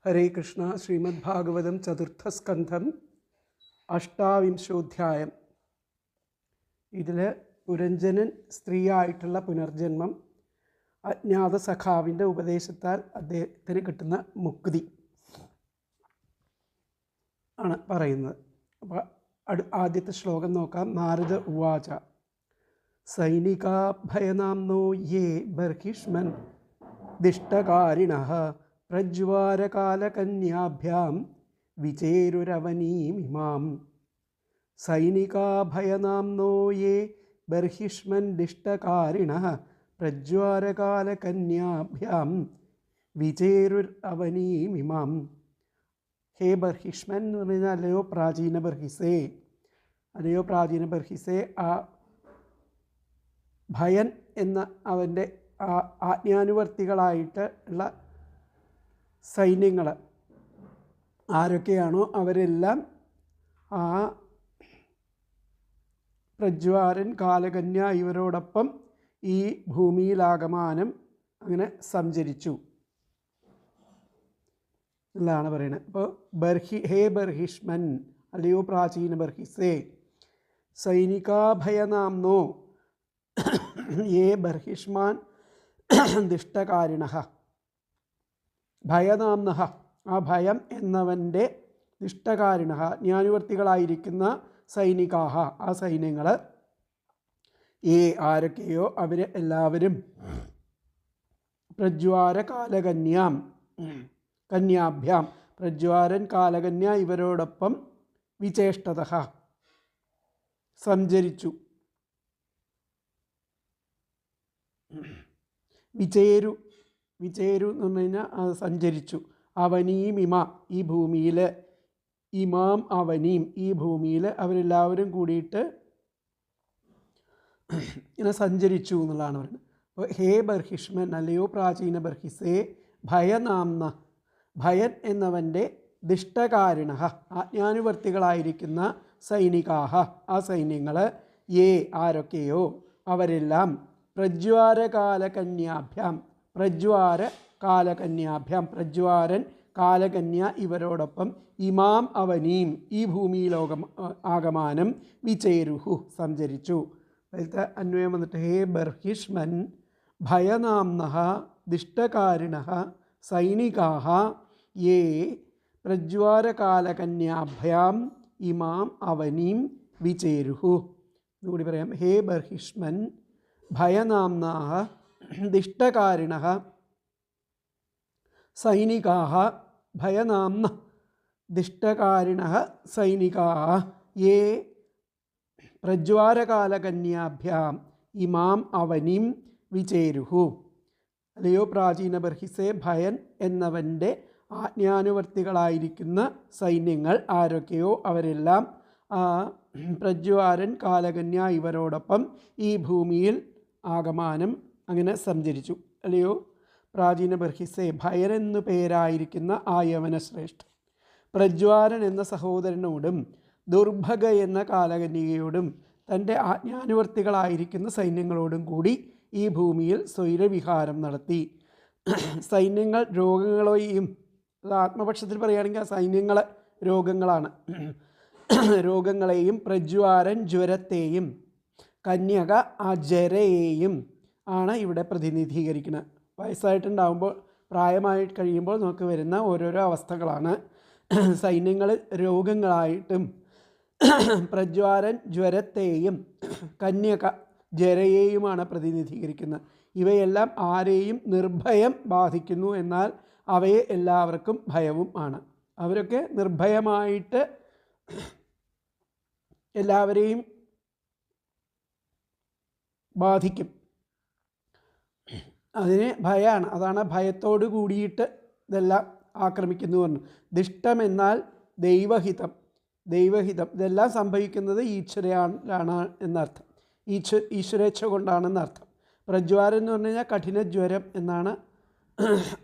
ഹരേ കൃഷ്ണ. ശ്രീമദ് ഭാഗവതം ചതുർത്ഥസ്കന്ധം 8-ാം ഇതിൽ പുരഞ്ജനൻ സ്ത്രീയായിട്ടുള്ള പുനർജന്മം, അജ്ഞാത സഖാവിൻ്റെ ഉപദേശത്താൽ അദ്ദേഹത്തിന് കിട്ടുന്ന മുക്തി ആണ് പറയുന്നത്. അപ്പോൾ ആദ്യത്തെ ശ്ലോകം നോക്കാം. നാരദ ഉവാച സൈനികാഭയനാംനോ യേ ബർഹിഷ്മൻ ദിഷ്ടകാരിണഃ പ്രജ്വാരകാലകന്യാഭ്യാം വിചേരുരവനീമിമാം. സൈനികാഭയനാംനോ യേ ബർഹിഷ്മൻ ദിഷ്ടകാരിണഃ പ്രജ്വാരകാലകന്യാഭ്യാം വിചേരുരവനീമിമാം. ഹേ ബർഹിഷ്മൻ എന്ന് പറഞ്ഞാൽ അല്ലയോ പ്രാചീന ബർഹിസേ, അല്ലയോ പ്രാചീന ബർഹിസേ, ആ ഭയൻ എന്ന അവൻ്റെ ആജ്ഞാനുവർത്തികളായിട്ട് ഉള്ള സൈന്യങ്ങൾ ആരൊക്കെയാണോ അവരെല്ലാം ആ പ്രജ്വാരൻ, കാലകന്യ ഇവരോടൊപ്പം ഈ ഭൂമിയിലാകമാനം അങ്ങനെ സഞ്ചരിച്ചു എന്നാണ് പറയുന്നത്. അപ്പോൾ ഹേ ബർഹിഷ്മൻ, അല്ലയോ പ്രാചീന ബർഹിസേ, സൈനികാഭയനാംനോ യേ ബർഹിഷ്മാൻ ദിഷ്ടകാരിണഃ, ഭയനാംനഃ ആ ഭയം എന്നവൻ്റെ, ദിഷ്ടകാരിണഃ ജ്ഞാനുവർത്തികളായിരിക്കുന്ന സൈനികാഹ ആ സൈന്യങ്ങൾ, ഏ ആരൊക്കെയോ അവർ എല്ലാവരും പ്രജ്വാര കാലകന്യാം കന്യാഭ്യാം പ്രജ്വാരൻ, കാലകന്യ ഇവരോടൊപ്പം വിചേഷ്ടതഃ സഞ്ചരിച്ചു. വിചേരു എന്ന് പറഞ്ഞു കഴിഞ്ഞാൽ സഞ്ചരിച്ചു. അവനീമിമ ഈ ഭൂമിയിൽ, ഇമാം അവനീം ഈ ഭൂമിയിൽ അവരെല്ലാവരും കൂടിയിട്ട് ഇങ്ങനെ സഞ്ചരിച്ചു എന്നുള്ളതാണ് പറയുന്നത്. അപ്പോൾ ഹേ ബർഹിഷ്മൻ, അല്ലയോ പ്രാചീന ബർഹിസേ, ഭയനാംന ഭയൻ എന്നവൻ്റെ, ദിഷ്ടകാരിണഃ ആജ്ഞാനുവർത്തികളായിരിക്കുന്ന സൈനികാഹ ആ സൈന്യങ്ങൾ, യേ ആരൊക്കെയോ അവരെല്ലാം പ്രജ്വാരകാലകന്യാഭ്യാം പ്രജ്വാരകാലകന്യാഭ്യാം പ്രജ്വാരൻ, കാലകന്യ ഇവരോടൊപ്പം, ഇമാം അവനീം ഈ ഭൂമിയിലോകം ആകമാനം, വിചേരുഹു സഞ്ചരിച്ചു. അതിലത്തെ അന്വയം വന്നിട്ട് ഹേ ബർഹിഷ്മൻ ഭയനാംനഃ ദിഷ്ടകാരിണഃ സൈനികാഹ യേ പ്രജ്വാരകാലകന്യാഭ്യാം ഇമാം അവനീം വിചേരുഹു. ഇതുകൂടി പറയാം. ഹേ ബർഹിഷ്മൻ ഭയനാംനാഃ ദിഷ്ടകാരിണഃ സൈനികാഃ ഭയനാംന ദിഷ്ടകാരിണഃ സൈനികാഃ യേ പ്രജ്വാരകാലകന്യാഭ്യാം ഇമാം അവനീം വിചേരുഹു. അല്ലയോ പ്രാചീന ബർഹിസേ, ഭയൻ എന്നവൻ്റെ ആജ്ഞാനുവർത്തികളായിരിക്കുന്ന സൈന്യങ്ങൾ ആരൊക്കെയോ അവരെല്ലാം പ്രജ്വാരൻ, കാലകന്യ ഇവരോടൊപ്പം ഈ ഭൂമിയിൽ ആകമാനം അങ്ങനെ സഞ്ചരിച്ചു. അല്ലയോ പ്രാചീന ബർഹിസേ, ഭയൻ എന്നു പേരായിരിക്കുന്ന ആ യവനശ്രേഷ്ഠൻ പ്രജ്വാരൻ എന്ന സഹോദരനോടും ദുർഭഗ എന്ന കാലകന്യകയോടും തൻ്റെ ആജ്ഞാനുവർത്തികളായിരിക്കുന്ന സൈന്യങ്ങളോടും കൂടി ഈ ഭൂമിയിൽ സ്വൈരവിഹാരം നടത്തി. സൈന്യങ്ങൾ രോഗങ്ങളെയും, ആത്മപക്ഷത്തിൽ പറയുകയാണെങ്കിൽ ആ സൈന്യങ്ങൾ രോഗങ്ങളാണ്, രോഗങ്ങളെയും പ്രജ്വാരൻ ജ്വരത്തെയും കന്യക ആ ജരയെയും ആണ് ഇവിടെ പ്രതിനിധീകരിക്കുന്നത്. വയസ്സായിട്ടുണ്ടാകുമ്പോൾ, പ്രായമായി കഴിയുമ്പോൾ നമുക്ക് വരുന്ന ഓരോരോ അവസ്ഥകളാണ്. സൈന്യങ്ങൾ രോഗങ്ങളായിട്ടും പ്രജ്വാരൻ ജ്വരത്തെയും കന്യക ജരയെയുമാണ് പ്രതിനിധീകരിക്കുന്നത്. ഇവയെല്ലാം ആരെയും നിർഭയം ബാധിക്കുന്നു, എന്നാൽ അവയെ എല്ലാവർക്കും ഭയവും ആണ്. അവരൊക്കെ നിർഭയമായിട്ട് എല്ലാവരെയും ബാധിക്കും. അതിന് ഭയമാണ്. അതാണ് ഭയത്തോട് കൂടിയിട്ട് ഇതെല്ലാം ആക്രമിക്കുന്നു പറഞ്ഞു. ദിഷ്ടം എന്നാൽ ദൈവഹിതം, ഇതെല്ലാം സംഭവിക്കുന്നത് ഈശ്വരയാണ് എന്നർത്ഥം, ഈശ്വരേച്ഛ കൊണ്ടാണെന്നർത്ഥം. പ്രജ്വാരം എന്ന് പറഞ്ഞു കഴിഞ്ഞാൽ കഠിനജ്വരം എന്നാണ്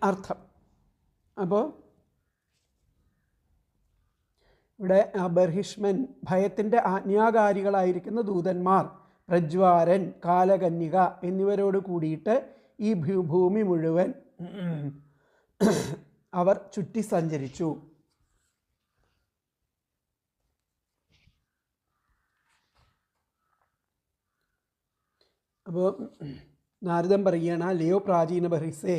അർത്ഥം. അപ്പോൾ ഇവിടെ ബർഹിഷ്മൻ ഭയത്തിൻ്റെ ആജ്ഞാകാരികളായിരിക്കുന്ന ദൂതന്മാർ പ്രജ്വാരൻ, കാലകന്യക എന്നിവരോട് കൂടിയിട്ട് ഈ ഭൂമി മുഴുവൻ അവർ ചുറ്റി സഞ്ചരിച്ചു. അപ്പോൾ നാരദൻ പറയുകയാണ്, അല്ലയോ പ്രാചീന ബർഹിസേ,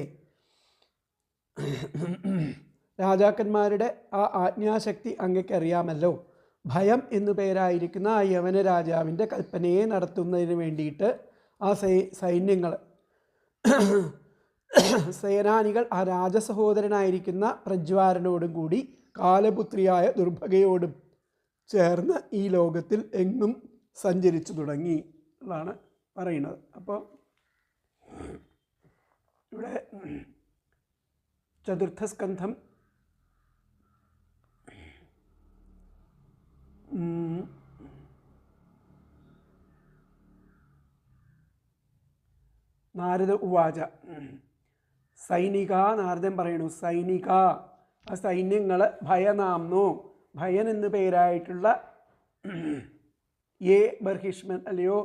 രാജാക്കന്മാരുടെ ആ ആജ്ഞാശക്തി അങ്ങയ്ക്കറിയാമല്ലോ. ഭയം എന്നു പേരായിരിക്കുന്ന ആ യവന രാജാവിൻ്റെ കൽപ്പനയെ നടത്തുന്നതിന് വേണ്ടിയിട്ട് ആ സൈന്യങ്ങൾ, സേനാനികൾ ആ രാജസഹോദരനായിരിക്കുന്ന പ്രജ്വാരനോടും കൂടി കാലപുത്രിയായ ദുർഭഗയോടും ചേർന്ന് ഈ ലോകത്തിൽ എങ്ങും സഞ്ചരിച്ചു തുടങ്ങി എന്നാണ് പറയുന്നത്. അപ്പോൾ ഇവിടെ ചതുർത്ഥസ്കന്ധം നാരദ ഉവാച സൈനിക, നാരദൻ പറയണു, സൈനിക, ആ സൈന്യങ്ങൾ ഭയനാംനോ, ഭയൻ എന്നു പേരായിട്ടുള്ള ബർഹിഷ്മൻ, അല്ലയോ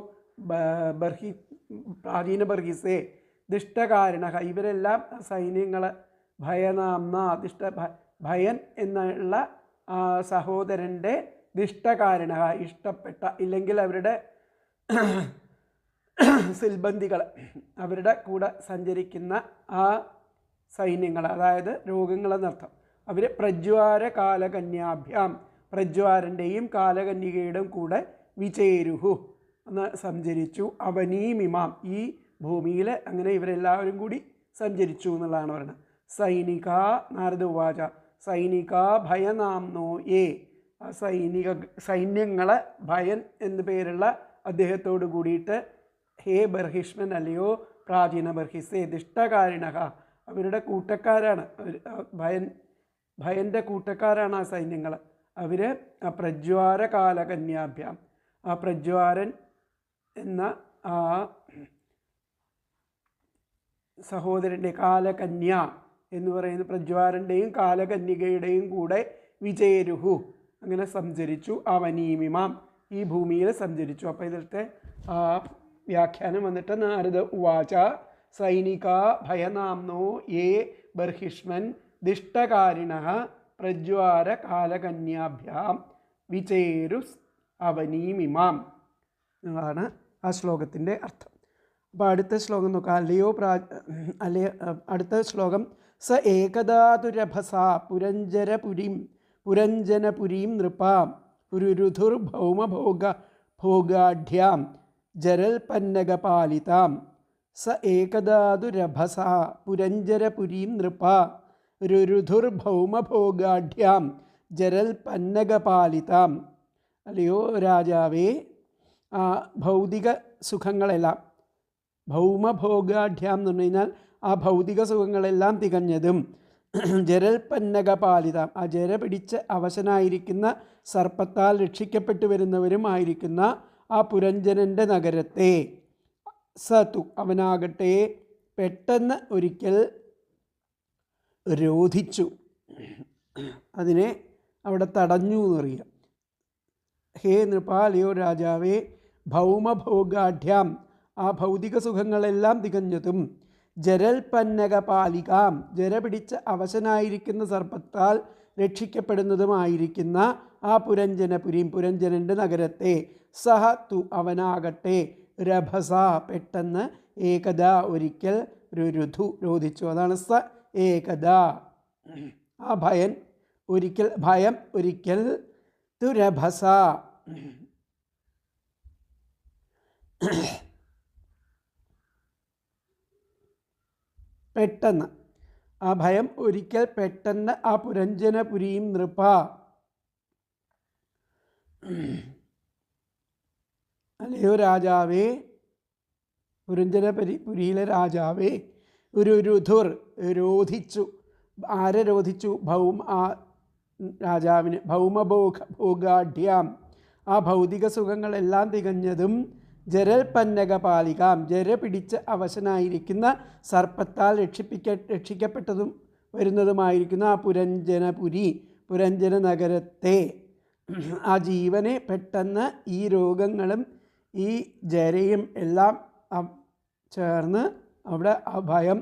പ്രാചീന ബർഹിസേ, ദിഷ്ടകാരണ, ഇവരെല്ലാം സൈന്യങ്ങൾ ഭയനാംന, ഭയൻ എന്നുള്ള ആ സഹോദരൻ്റെ ദിഷ്ടകാരണ, ഇഷ്ടപ്പെട്ട, ഇല്ലെങ്കിൽ അവരുടെ സിൽബന്ധികൾ, അവരുടെ കൂടെ സഞ്ചരിക്കുന്ന ആ സൈന്യങ്ങൾ, അതായത് രോഗങ്ങളെന്നർത്ഥം, അവർ പ്രജ്വാര കാലകന്യാഭ്യാം, പ്രജ്വാരൻ്റെയും കാലകന്യകയുടെയും കൂടെ വിചേരുഹു എന്ന് സഞ്ചരിച്ചു. അവനീമിമാം, ഈ ഭൂമിയിൽ അങ്ങനെ ഇവരെല്ലാവരും കൂടി സഞ്ചരിച്ചു എന്നുള്ളതാണ് പറയുന്നത്. സൈനിക, നാരദ ഉവാച സൈനിക ഭയനാംനോ യേ, ആ സൈന്യങ്ങളെ ഭയൻ എന്നു പേരുള്ള അദ്ദേഹത്തോട് കൂടിയിട്ട്, ഹേ ബർഹിഷ്മൻ, അല്ലയോ പ്രാചീന ബർഹിസേ, ദിഷ്ടകാരിണ, അവരുടെ കൂട്ടക്കാരാണ്, ഭയൻ്റെ കൂട്ടക്കാരാണ് ആ സൈന്യങ്ങൾ. അവർ ആ പ്രജ്വാര കാലകന്യാഭ്യാം, ആ പ്രജ്വാരൻ എന്ന ആ സഹോദരൻ്റെ, കാലകന്യ എന്ന് പറയുന്ന പ്രജ്വാരൻ്റെയും കാലകന്യകയുടെയും കൂടെ വിജയരുഹു, അങ്ങനെ സഞ്ചരിച്ചു. അവനീമിമാം, ഈ ഭൂമിയിൽ സഞ്ചരിച്ചു. അപ്പോൾ ഇതിലത്തെ വ്യാഖ്യാനം വന്നിട്ട്, നാരദ ഉവാച സൈനിക ഭയനാംനോ യേ ബർഹിഷ്മൻ ദിഷ്ടകാരിണ പ്രജ്വാര കാലകന്യാഭ്യാം വിചേരുസ് അവനീമിമാം എന്നാണ് ആ ശ്ലോകത്തിൻ്റെ അർത്ഥം. അപ്പോൾ അടുത്ത ശ്ലോകം നോക്കാം. അടുത്ത ശ്ലോകം, സ ഏകദാതുരഭസ പുരഞ്ജനപുരീം നൃപാം പുരുരുധുർഭൗമഭോഗാഢ്യാം ജരൽപന്നഗപാലിതാം. സ ഏകദാതുരഭസ പുരഞ്ജരപുരീം നൃപാ രുരുധുർഭൗമഭോഗാഢ്യാം ജരൽപന്നഗപാലിതാം. അല്ലയോ രാജാവേ, ഭൗതിക സുഖങ്ങളെല്ലാം, ഭൗമഭോഗാഢ്യാം എന്ന് പറഞ്ഞു കഴിഞ്ഞാൽ ആ ഭൗതിക സുഖങ്ങളെല്ലാം തികഞ്ഞതും, ജരൽപന്നഗപാലിതാം, ആ ജര പിടിച്ച് അവശനായിരിക്കുന്ന സർപ്പത്താൽ രക്ഷിക്കപ്പെട്ടു വരുന്നവരുമായിരിക്കുന്ന ആ പുരഞ്ജനൻ്റെ നഗരത്തെ, സതു അവനാകട്ടെ, പെട്ടെന്ന് ഒരിക്കൽ രോധിച്ചു, അതിനെ അവിടെ തടഞ്ഞു എന്നറിയാം. ഹേ നൃപാലയോ രാജാവേ, ഭൗമഭോഗാഢ്യാം, ആ ഭൗതിക സുഖങ്ങളെല്ലാം തികഞ്ഞതും, ജരൽപന്നഗപാലികാം, ജര പിടിച്ച് അവശനായിരിക്കുന്ന സർപ്പത്താൽ രക്ഷിക്കപ്പെടുന്നതുമായിരിക്കുന്ന ആ പുരഞ്ജനപുരീം, പുരഞ്ജനൻ്റെ നഗരത്തെ, സഹ തു അവനാകട്ടെ, രഭസ പെട്ടെന്ന്, ഏകദ ഒരിക്കൽ, രുരുധു രോധിച്ചു. അതാണ് സ ഏകദ, ആ ഭയം ഒരിക്കൽ, തുരഭസ പെട്ടെന്ന്, ആ ഭയം ഒരിക്കൽ പെട്ടെന്ന് ആ പുരഞ്ജനപുരീം നൃപ, അല്ലയോ രാജാവേ, പുരഞ്ജനപുരിയിലെ രാജാവേ, രുരുധുർ രോധിച്ചു. ആരെ രോധിച്ചു? രാജാവിന്. ഭൗമഭോഗാഢ്യാം, ആ ഭൗതിക സുഖങ്ങളെല്ലാം തികഞ്ഞതും, ജരൽപന്നഗപാലികാം, ജര പിടിച്ച് അവശനായിരിക്കുന്ന സർപ്പത്താൽ രക്ഷിക്കപ്പെട്ടതും വരുന്നതുമായിരിക്കുന്ന ആ പുരഞ്ജന നഗരത്തെ, ആ ജീവനെ പെട്ടെന്ന് ഈ രോഗങ്ങളും ഈ ജരയും എല്ലാം ചേർന്ന് അവിടെ ആ ഭയം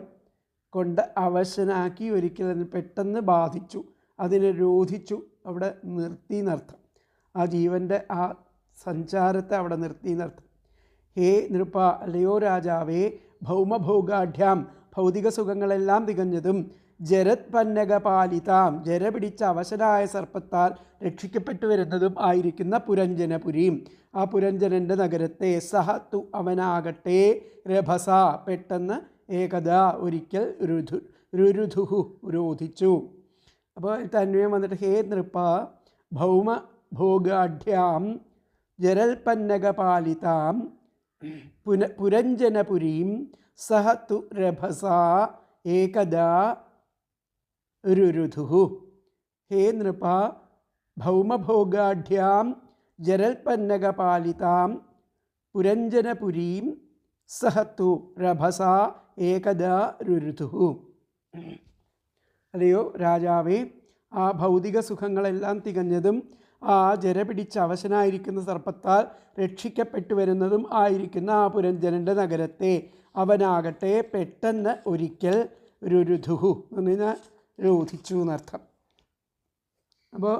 കൊണ്ട് അവശനാക്കി ഒരിക്കൽ അതിന് പെട്ടെന്ന് ബാധിച്ചു, അതിനെ രോധിച്ചു, അവിടെ നിർത്തി എന്നർത്ഥം. ആ ജീവൻ്റെ ആ സഞ്ചാരത്തെ അവിടെ നിർത്തി എന്നർത്ഥം. ഹേ നൃപ, അല്ലയോ രാജാവേ, ഭൗമഭോഗാഢ്യാം, ഭൗതിക സുഖങ്ങളെല്ലാം തികഞ്ഞതും, ജരത് പന്നകപാലിതാം, ജര പിടിച്ച അവശനായ സർപ്പത്താൽ രക്ഷിക്കപ്പെട്ടു വരുന്നതും ആയിരിക്കുന്ന പുരഞ്ജനപുരീം, ആ പുരഞ്ജനൻ്റെ നഗരത്തെ, സഹ തു അവനാകട്ടെ, രഭസ പെട്ടെന്ന്, ഏകദ ഒരിക്കൽ, രുരുധുഹു രോധിച്ചു. അപ്പോൾ തന്വയം വന്നിട്ട് ഹേ നൃപ ഭൗമഭോഗാഢ്യാം ജരൽപന്നകപാലിതാം പുരഞ്ജനപുരീം സഹ തു രഭസ ഏകദാ രുരുധുഹു. ഹേ നൃപ ഭൗമഭോഗാഢ്യാം ജരൽപന്നകപാലിതാം പുരഞ്ജനപുരീം സഹ തു രഭസ ഏകദാ രുരുധുഹു. അല്ലയോ രാജാവേ, ആ ഭൗതിക സുഖങ്ങളെല്ലാം തികഞ്ഞതും ആ ജര പിടിച്ച അവശനായിരിക്കുന്ന സർപ്പത്താൽ രക്ഷിക്കപ്പെട്ടു വരുന്നതും ആയിരിക്കുന്ന ആ പുരഞ്ജനൻ്റെ നഗരത്തെ അവനാകട്ടെ പെട്ടെന്ന് ഒരിക്കൽ രുരുധുഹു എന്ന് പറഞ്ഞാൽ രോധിച്ചു എന്നർത്ഥം. അപ്പോൾ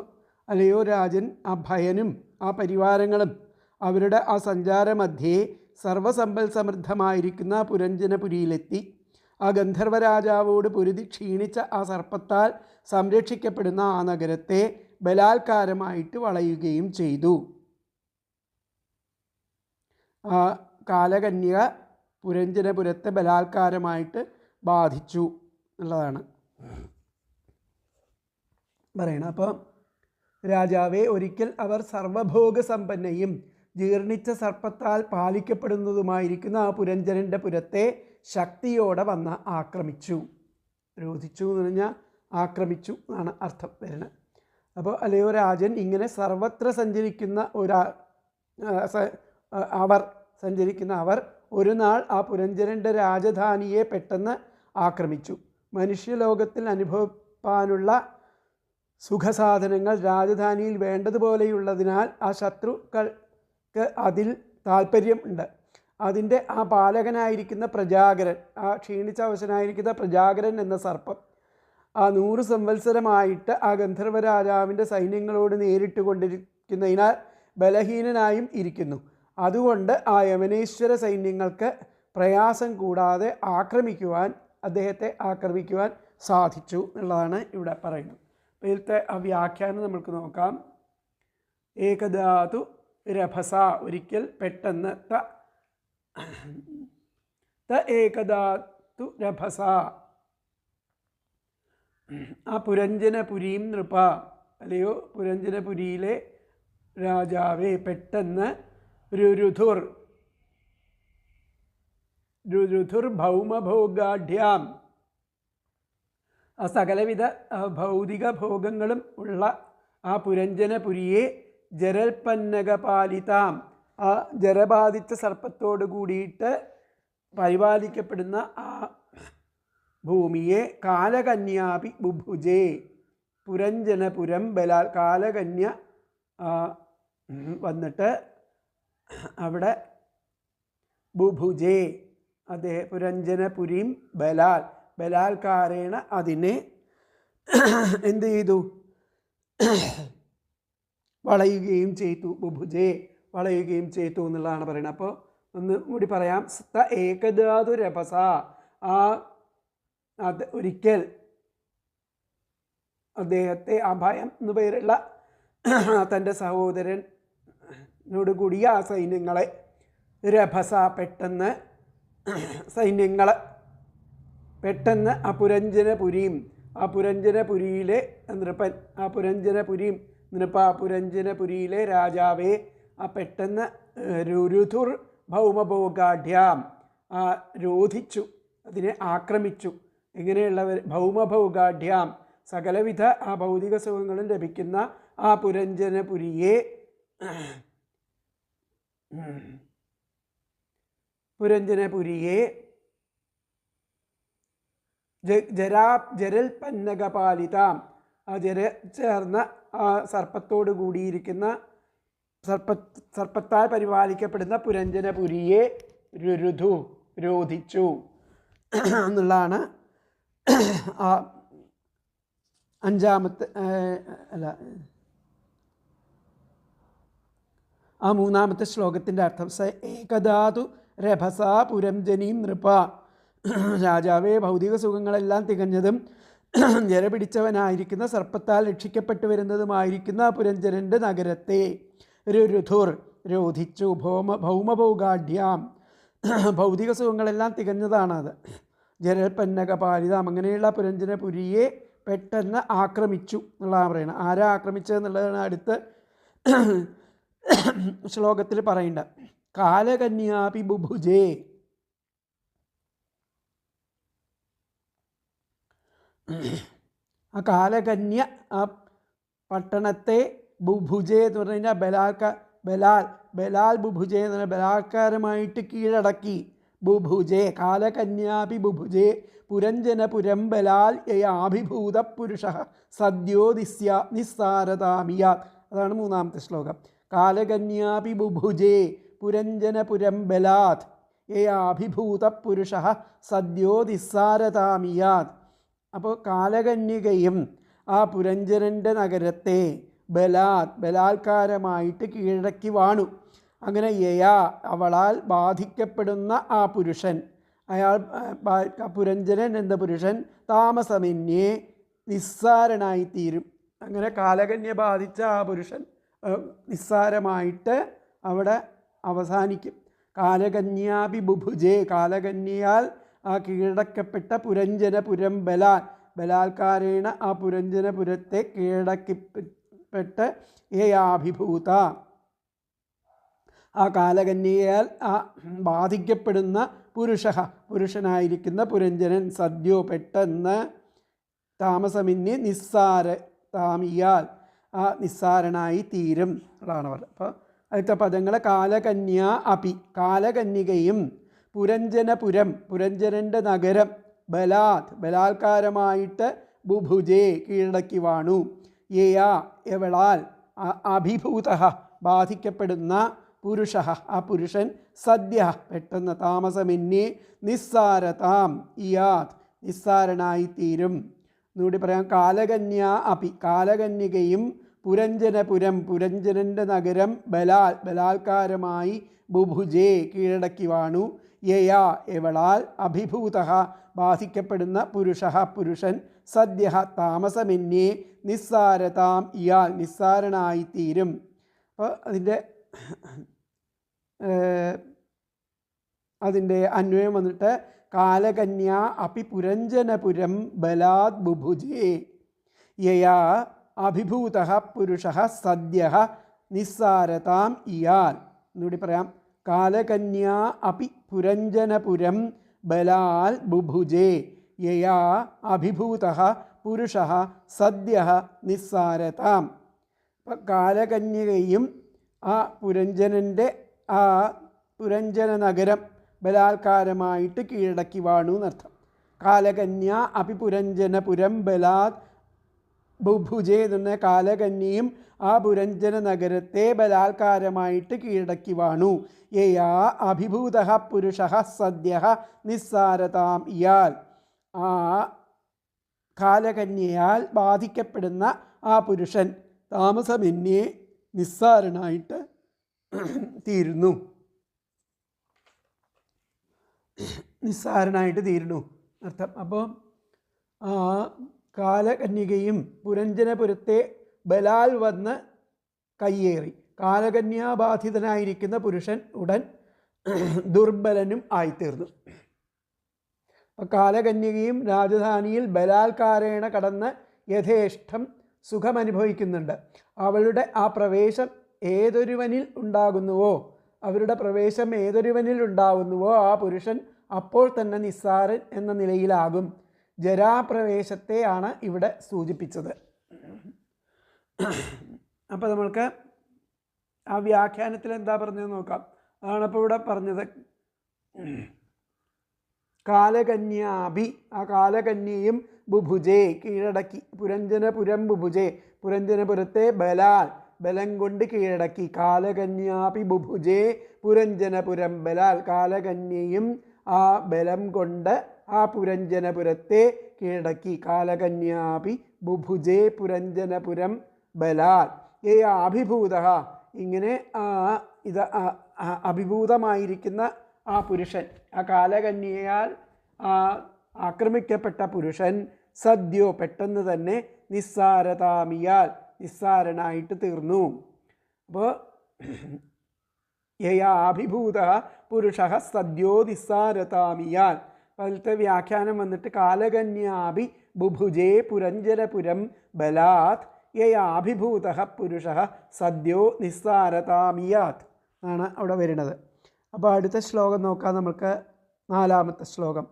അല്ലയോ രാജൻ, ആ ഭയനും ആ പരിവാരങ്ങളും അവരുടെ ആ സഞ്ചാരമധ്യേ സർവസമ്പൽ സമൃദ്ധമായിരിക്കുന്ന പുരഞ്ജനപുരിയിലെത്തി. ആ ഗന്ധർവരാജാവോട് പൊരുതി ക്ഷീണിച്ച ആ സർപ്പത്താൽ സംരക്ഷിക്കപ്പെടുന്ന ആ നഗരത്തെ ബലാത്കാരമായിട്ട് വളയുകയും ചെയ്തു. ആ കാലകന്യക പുരഞ്ജനപുരത്തെ ബലാത്കാരമായിട്ട് ബാധിച്ചു എന്നുള്ളതാണ് പറയണം. അപ്പോൾ രാജാവെ, ഒരിക്കൽ അവർ സർവഭോഗസമ്പന്നയും ജീർണിച്ച സർപ്പത്താൽ പാലിക്കപ്പെടുന്നതുമായിരിക്കുന്ന ആ പുരഞ്ജനൻ്റെ പുരത്തെ ശക്തിയോടെ വന്ന് ആക്രമിച്ചു. രോധിച്ചു എന്ന് പറഞ്ഞാൽ ആക്രമിച്ചു എന്നാണ് അർത്ഥം വരുന്നത്. അപ്പോൾ അല്ലയോ രാജൻ, ഇങ്ങനെ സർവത്ര സഞ്ചരിക്കുന്ന അവർ ഒരു നാൾ ആ പുരഞ്ജനൻ്റെ രാജധാനിയെ പെട്ടെന്ന് ആക്രമിച്ചു. മനുഷ്യലോകത്തിൽ അനുഭവപ്പാനുള്ള സുഖസാധനങ്ങൾ രാജധാനിയിൽ വേണ്ടതുപോലെയുള്ളതിനാൽ ആ ശത്രുക്കൾക്ക് അതിൽ താല്പര്യം ഉണ്ട്. അതിൻ്റെ ആ പാലകനായിരിക്കുന്ന പ്രജാകരൻ, ആ ക്ഷീണിച്ച അവശനായിരിക്കുന്ന പ്രജാകരൻ എന്ന സർപ്പം ആ 100 സംവത്സരമായിട്ട് ആ ഗന്ധർവരാജാവിൻ്റെ സൈന്യങ്ങളോട് നേരിട്ട് കൊണ്ടിരിക്കുന്നതിനാൽ ബലഹീനനായും ഇരിക്കുന്നു. അതുകൊണ്ട് ആ യമനേശ്വര സൈന്യങ്ങൾക്ക് പ്രയാസം കൂടാതെ അദ്ദേഹത്തെ ആക്രമിക്കുവാൻ സാധിച്ചു എന്നുള്ളതാണ് ഇവിടെ പറയുന്നത്. ഇതിലത്തെ ആ വ്യാഖ്യാനം നമുക്ക് നോക്കാം. ഏകദാതു രഭസ, ഒരിക്കൽ പെട്ടെന്ന്, ഏകദാതു രഭസ, ആ പുരഞ്ജനപുരീം നൃപ, അല്ലയോ പുരഞ്ജനപുരിയിലെ രാജാവേ, പെട്ടെന്ന് രുരുധുർ ഭൗമഭോഗാഢ്യാം, ആ സകലവിധ ഭൗതിക ഭോഗങ്ങളും ഉള്ള ആ പുരഞ്ജനപുരിയെ ജരൽപന്നകപാലിതാം, ആ ജരബാധിച്ച സർപ്പത്തോട് കൂടിയിട്ട് പരിപാലിക്കപ്പെടുന്ന ആ ഭൂമിയെ കാലകന്യാപി ബുഭുജേ, പുരഞ്ജനപുരം കാലകന്യ വന്നിട്ട് അവിടെ ബുഭുജേ, അതേ പുരഞ്ജനപുരീം ബലാത്കാരേണ അതിനെ എന്ത് ചെയ്തു, വളയുകയും ചെയ്തു. ബുഭുജേ, വളയുകയും ചെയ്തു എന്നുള്ളതാണ് പറയുന്നത്. അപ്പോൾ ഒന്ന് കൂടി പറയാം. ഏകദാതു രഭസ, അത് ഒരിക്കൽ അദ്ദേഹത്തെ, ആ ഭയം എന്നു പേരുള്ള തൻ്റെ സഹോദരനോട് കൂടിയ ആ സൈന്യങ്ങളെ, രഭസ പെട്ടെന്ന്, പെട്ടെന്ന് ആ പുരഞ്ജനപുരീം, ആ പുരഞ്ജനപുരിയിലെ നൃപൻ, ആ പുരഞ്ജനപുരീം നൃപ, പുരഞ്ജനപുരിയിലെ രാജാവേ, ആ പെട്ടെന്ന് രുരുധുർ ഭൗമഭോഗാഢ്യാം, ആ രോധിച്ചു, അതിനെ ആക്രമിച്ചു. എങ്ങനെയുള്ളവർ? ഭൗമഭോഗാഢ്യാം, സകലവിധ ആ ഭൗതിക സുഖങ്ങളും ലഭിക്കുന്ന ആ പുരഞ്ജനപുരിയെ ജരൽപന്നകപാലിതാം, ആ ചേർന്ന ആ സർപ്പത്തോടു കൂടിയിരിക്കുന്ന സർപ്പത്താൽ പരിപാലിക്കപ്പെടുന്ന പുരഞ്ജനപുരിയെ രോധിച്ചു എന്നുള്ളതാണ് ആ അഞ്ചാമത്തെ അല്ല ആ മൂന്നാമത്തെ ശ്ലോകത്തിൻ്റെ അർത്ഥം സ ഏകധാതു രഭസാ പുരംജനീം നൃപ. രാജാവേ, ഭൗതിക സുഖങ്ങളെല്ലാം തികഞ്ഞതും ജര പിടിച്ചവനായിരിക്കുന്ന സർപ്പത്താൽ രക്ഷിക്കപ്പെട്ടു വരുന്നതുമായിരിക്കുന്ന പുരഞ്ജനൻ്റെ നഗരത്തെ രുരുധുർ രോധിച്ചു. ഭൗമഭൗഗാഢ്യാം, ഭൗതിക സുഖങ്ങളെല്ലാം തികഞ്ഞതാണത്. ജരൽപന്നകപാലിതാം, അങ്ങനെയുള്ള പുരഞ്ജനപുരിയെ പെട്ടെന്ന് ആക്രമിച്ചു എന്നുള്ളതാണ് പറയുന്നത്. ആരാ ആക്രമിച്ചതെന്നുള്ളതാണ് അടുത്ത ശ്ലോകത്തിൽ പറയേണ്ട. കാലകന്യാപി ബുഭുജേ, ആ കാലകന്യ ആ പട്ടണത്തെ ബുഭുജേ എന്ന് പറഞ്ഞു കഴിഞ്ഞാൽ ബലാൽ ബുഭുജേ എന്ന് പറഞ്ഞാൽ ബലാത്കാരമായിട്ട് കീഴടക്കി. ബുഭുജേ കാലകന്യാപി ബുഭുജേ പുരഞ്ജനപുരം ബലാൽ യയാഭിഭൂത പുരുഷ സദ്യോ നിസ്സാരതാമിയാത്. അതാണ് മൂന്നാമത്തെ ശ്ലോകം. കാലകന്യാപി ബുഭുജേ പുരഞ്ജനപുരം ബലാത് യയാഭിഭൂത പുരുഷ സദ്യോ നിസ്സാരതാമിയാത്. അപ്പോൾ കാലകന്യകയും ആ പുരഞ്ജനൻ്റെ നഗരത്തെ ബലാത്കാരമായിട്ട് കീഴടക്കി വാണു. അങ്ങനെ യയാ അവളാൽ ബാധിക്കപ്പെടുന്ന ആ പുരുഷൻ, അയാൾ പുരഞ്ജനൻ എന്ന പുരുഷൻ താമസമന്യേ നിസ്സാരനായിത്തീരും. അങ്ങനെ കാലകന്യ ബാധിച്ച ആ പുരുഷൻ നിസ്സാരമായിട്ട് അവിടെ അവസാനിക്കും. കാലകന്യാപി ബുഭുജേ, കാലകന്യയാൽ ആ കീഴടക്കപ്പെട്ട പുരഞ്ജനപുരം ബലാത്കാരേണ ആ പുരഞ്ജനപുരത്തെ കീഴടക്കിപ്പെട്ട് യയാഭിഭൂത, ആ കാലകന്യയാൽ ആ ബാധിക്കപ്പെടുന്ന പുരുഷനായിരിക്കുന്ന പുരഞ്ജനൻ സദ്യോ പെട്ടെന്ന് താമസമിന്നി താമിയാൽ ആ നിസ്സാരനായി തീരും ഉള്ളതാണ് അവർ. അപ്പോൾ അടുത്ത പദങ്ങൾ കാലകന്യ അപി, കാലകന്യകയും പുരഞ്ജനൻ്റെ നഗരം ബലാത്കാരമായിട്ട് ബുഭുജേ കീഴടക്കി വാണു. യയാ എവളാൽ അഭിഭൂത ബാധിക്കപ്പെടുന്ന പുരുഷ ആ പുരുഷൻ സദ്യ പെട്ടെന്ന് താമസമിന്യേ നിസ്സാരതാം ഇയാത് നിസ്സാരനായിത്തീരും. എന്നുകൂടി പറയാം. കാലകന്യ അപി, കാലകന്യകയും പുരഞ്ജനൻ്റെ നഗരം ബലാത്കാരമായി ബുഭുജേ കീഴടക്കി വാണു. യയാ എവളാൽ അഭിഭൂത ബാധിക്കപ്പെടുന്ന പുരുഷൻ സദ്യ താമസമെന്നേ നിസ്സാരതാം ഇയാൾ നിസ്സാരനായിത്തീരും. അപ്പോൾ അതിൻ്റെ അന്വയം വന്നിട്ട് കാലകന്യ അപി പുരഞ്ജനപുരം ബലാത് ബുഭുജേ യയാ അഭിഭൂത പുരുഷ സദ്യ നിസ്സാരതാം ഇയാൽ. എന്നുകൂടി പറയാം. കാലകന്യ അപി പുരഞ്ജനപുരം ബലാൽ ബുഭുജേ യയാ അഭിഭൂത പുരുഷ സദ്യ നിസ്സാരതാം. അപ്പം കാലകന്യകയും ആ പുരഞ്ജന നഗരം ബലാത്കാരമായിട്ട് കീഴടക്കി വാണു എന്നർത്ഥം. കാലകന്യ അപി പുരഞ്ജനപുരം ബലാത് ബുഭുജേ എന്ന കാലകന്യയും ആ പുരഞ്ജന നഗരത്തെ ബലാത്കാരമായിട്ട് കീഴടക്കി വാണു. യയാ അഭിഭൂത പുരുഷ സദ്യ നിസ്സാരതാം ഇയാൽ. ആ കാലകന്യയാൽ ബാധിക്കപ്പെടുന്ന ആ പുരുഷൻ താമസമെന്നേ നിസ്സാരനായിട്ട് തീരുന്നു. അർത്ഥം. അപ്പോൾ ആ കാലകന്യകയും പുരഞ്ജനപുരത്തെ ബലാൽ വന്ന് കയ്യേറി. കാലകന്യാബാധിതനായിരിക്കുന്ന പുരുഷൻ ഉടൻ ദുർബലനും ആയിത്തീർന്നു. അപ്പം കാലകന്യകയും രാജധാനിയിൽ ബലാത്കാരേണ കടന്ന് യഥേഷ്ടം സുഖമനുഭവിക്കുന്നുണ്ട്. അവളുടെ ആ പ്രവേശം ഏതൊരുവനിൽ ഉണ്ടാകുന്നുവോ ആ പുരുഷൻ അപ്പോൾ തന്നെ നിസ്സാരൻ എന്ന നിലയിലാകും. ജരാപ്രവേശത്തെയാണ് ഇവിടെ സൂചിപ്പിച്ചത്. അപ്പോൾ നമ്മൾക്ക് ആ വ്യാഖ്യാനത്തിൽ എന്താ പറഞ്ഞതെന്ന് നോക്കാം. അതാണിപ്പോൾ ഇവിടെ പറഞ്ഞത്. കാലകന്യാഭി, ആ കാലകന്യയും ബുഭുജേ കീഴടക്കി. പുരഞ്ജനപുരം ബുഭുജേ, പുരഞ്ജനപുരത്തെ ബലം കൊണ്ട് കീഴടക്കി. കാലകന്യാപി ബുഭുജേ പുരഞ്ജനപുരം ബലാൽ, കാലകന്യയും ആ ബലം കൊണ്ട് ആ പുരഞ്ജനപുരത്തെ കീഴടക്കി. കാലകന്യാപി ബുഭുജേ പുരഞ്ജനപുരം ബലാൽ ഏ അഭിഭൂത, ഇങ്ങനെ അഭിഭൂതമായിരിക്കുന്ന ആ പുരുഷൻ, ആ കാലകന്യയാൽ ആക്രമിക്കപ്പെട്ട പുരുഷൻ സദ്യോ പെട്ടെന്ന് തന്നെ നിസ്സാരതാമിയാൽ നിസ്സാരനായിട്ട് തീർന്നു. അപ്പോൾ യയാഭിഭൂത പുരുഷ സദ്യോ നിസ്സാരതാമിയാൽ. അതിലത്തെ വ്യാഖ്യാനം വന്നിട്ട് കാലകന്യാഭി ബുഭുജേ പുരഞ്ജനപുരം ബലാത് യയാഭിഭൂത പുരുഷ സദ്യോ നിസ്സാരതാമിയാത് ആണ് അവിടെ വരുന്നത്. അപ്പോൾ അടുത്ത ശ്ലോകം നോക്കാം നമുക്ക്. 4-ാമത്തെ ശ്ലോകം.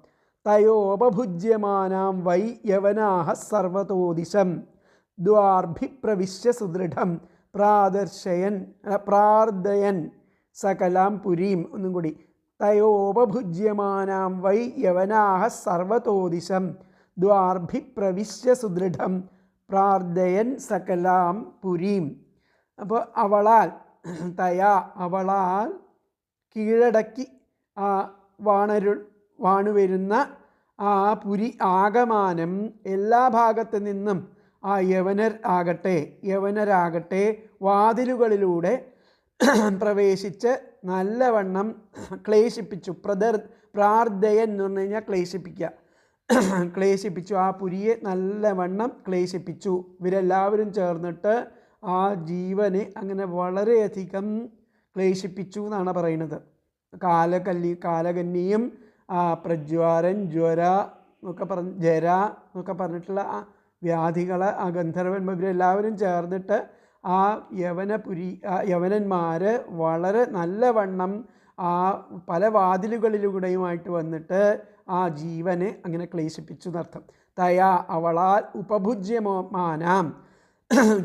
തയോപഭുജ്യമാനാം വൈ യവനാഹ സർവതോദിശം ദ്വാർഭിപ്രവിശ്യ സുദൃഢം പ്രാർദയൻ സകലാം പുരീം. ഒന്നും കൂടി. തയോപഭുജ്യമാനാം വൈ യവനാഹ സർവതോദിശം ദ്വാർഭിപ്രവിശ്യ സുദൃഢം പ്രാർദയൻ സകലാം പുരീം. അപ്പോൾ അവളാൽ കീഴടക്കി വാണുവരുന്ന ആ പുരി ആകമാനം എല്ലാ ഭാഗത്തു നിന്നും ആ യവനരാകട്ടെ വാതിലുകളിലൂടെ പ്രവേശിച്ച് നല്ലവണ്ണം ക്ലേശിപ്പിച്ചു. പ്രാർദയൻ എന്ന് പറഞ്ഞു കഴിഞ്ഞാൽ ക്ലേശിപ്പിച്ചു. ആ പുരിയെ നല്ലവണ്ണം ക്ലേശിപ്പിച്ചു. ഇവരെല്ലാവരും ചേർന്നിട്ട് ആ ജീവനെ അങ്ങനെ വളരെയധികം ക്ലേശിപ്പിച്ചു എന്നാണ് പറയുന്നത്. കാലകന്യയും പ്രജ്വാരൻ, ജ്വര എന്നൊക്കെ പറഞ്ഞിട്ടുള്ള വ്യാധികൾ, ആ ഗന്ധർവന്മാർ, ഇവരെല്ലാവരും ചേർന്നിട്ട് ആ യവനന്മാർ വളരെ നല്ലവണ്ണം ആ പല വാതിലുകളിലൂടെയുമായിട്ട് വന്നിട്ട് ആ ജീവനെ അങ്ങനെ ക്ലേശിപ്പിച്ചു എന്നർത്ഥം. അവളാൽ ഉപഭുജ്യമാനാം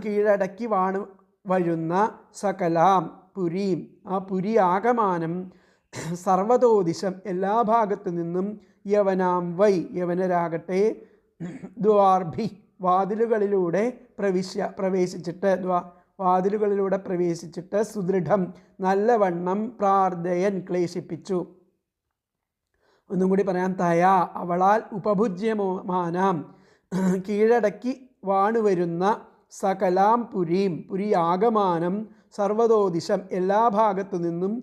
കീഴടക്കി വരുന്ന സകലാം പുരീം, ആ പുരി ആകമാനം സർവതോദിശം എല്ലാ ഭാഗത്തു നിന്നും യവനരാകട്ടെ ദ്വാർഭി വാതിലുകളിലൂടെ പ്രവേശിച്ചിട്ട് സുദൃഢം നല്ലവണ്ണം പ്രാർദയൻ ക്ലേശിപ്പിച്ചു. ഒന്നും കൂടി പറയാം. അവളാൽ ഉപഭുജ്യമാനാം കീഴടക്കി വാണുവരുന്ന സകലാം പുരീം പുരിയാകമാനം സർവതോദിശം എല്ലാ ഭാഗത്തു നിന്നും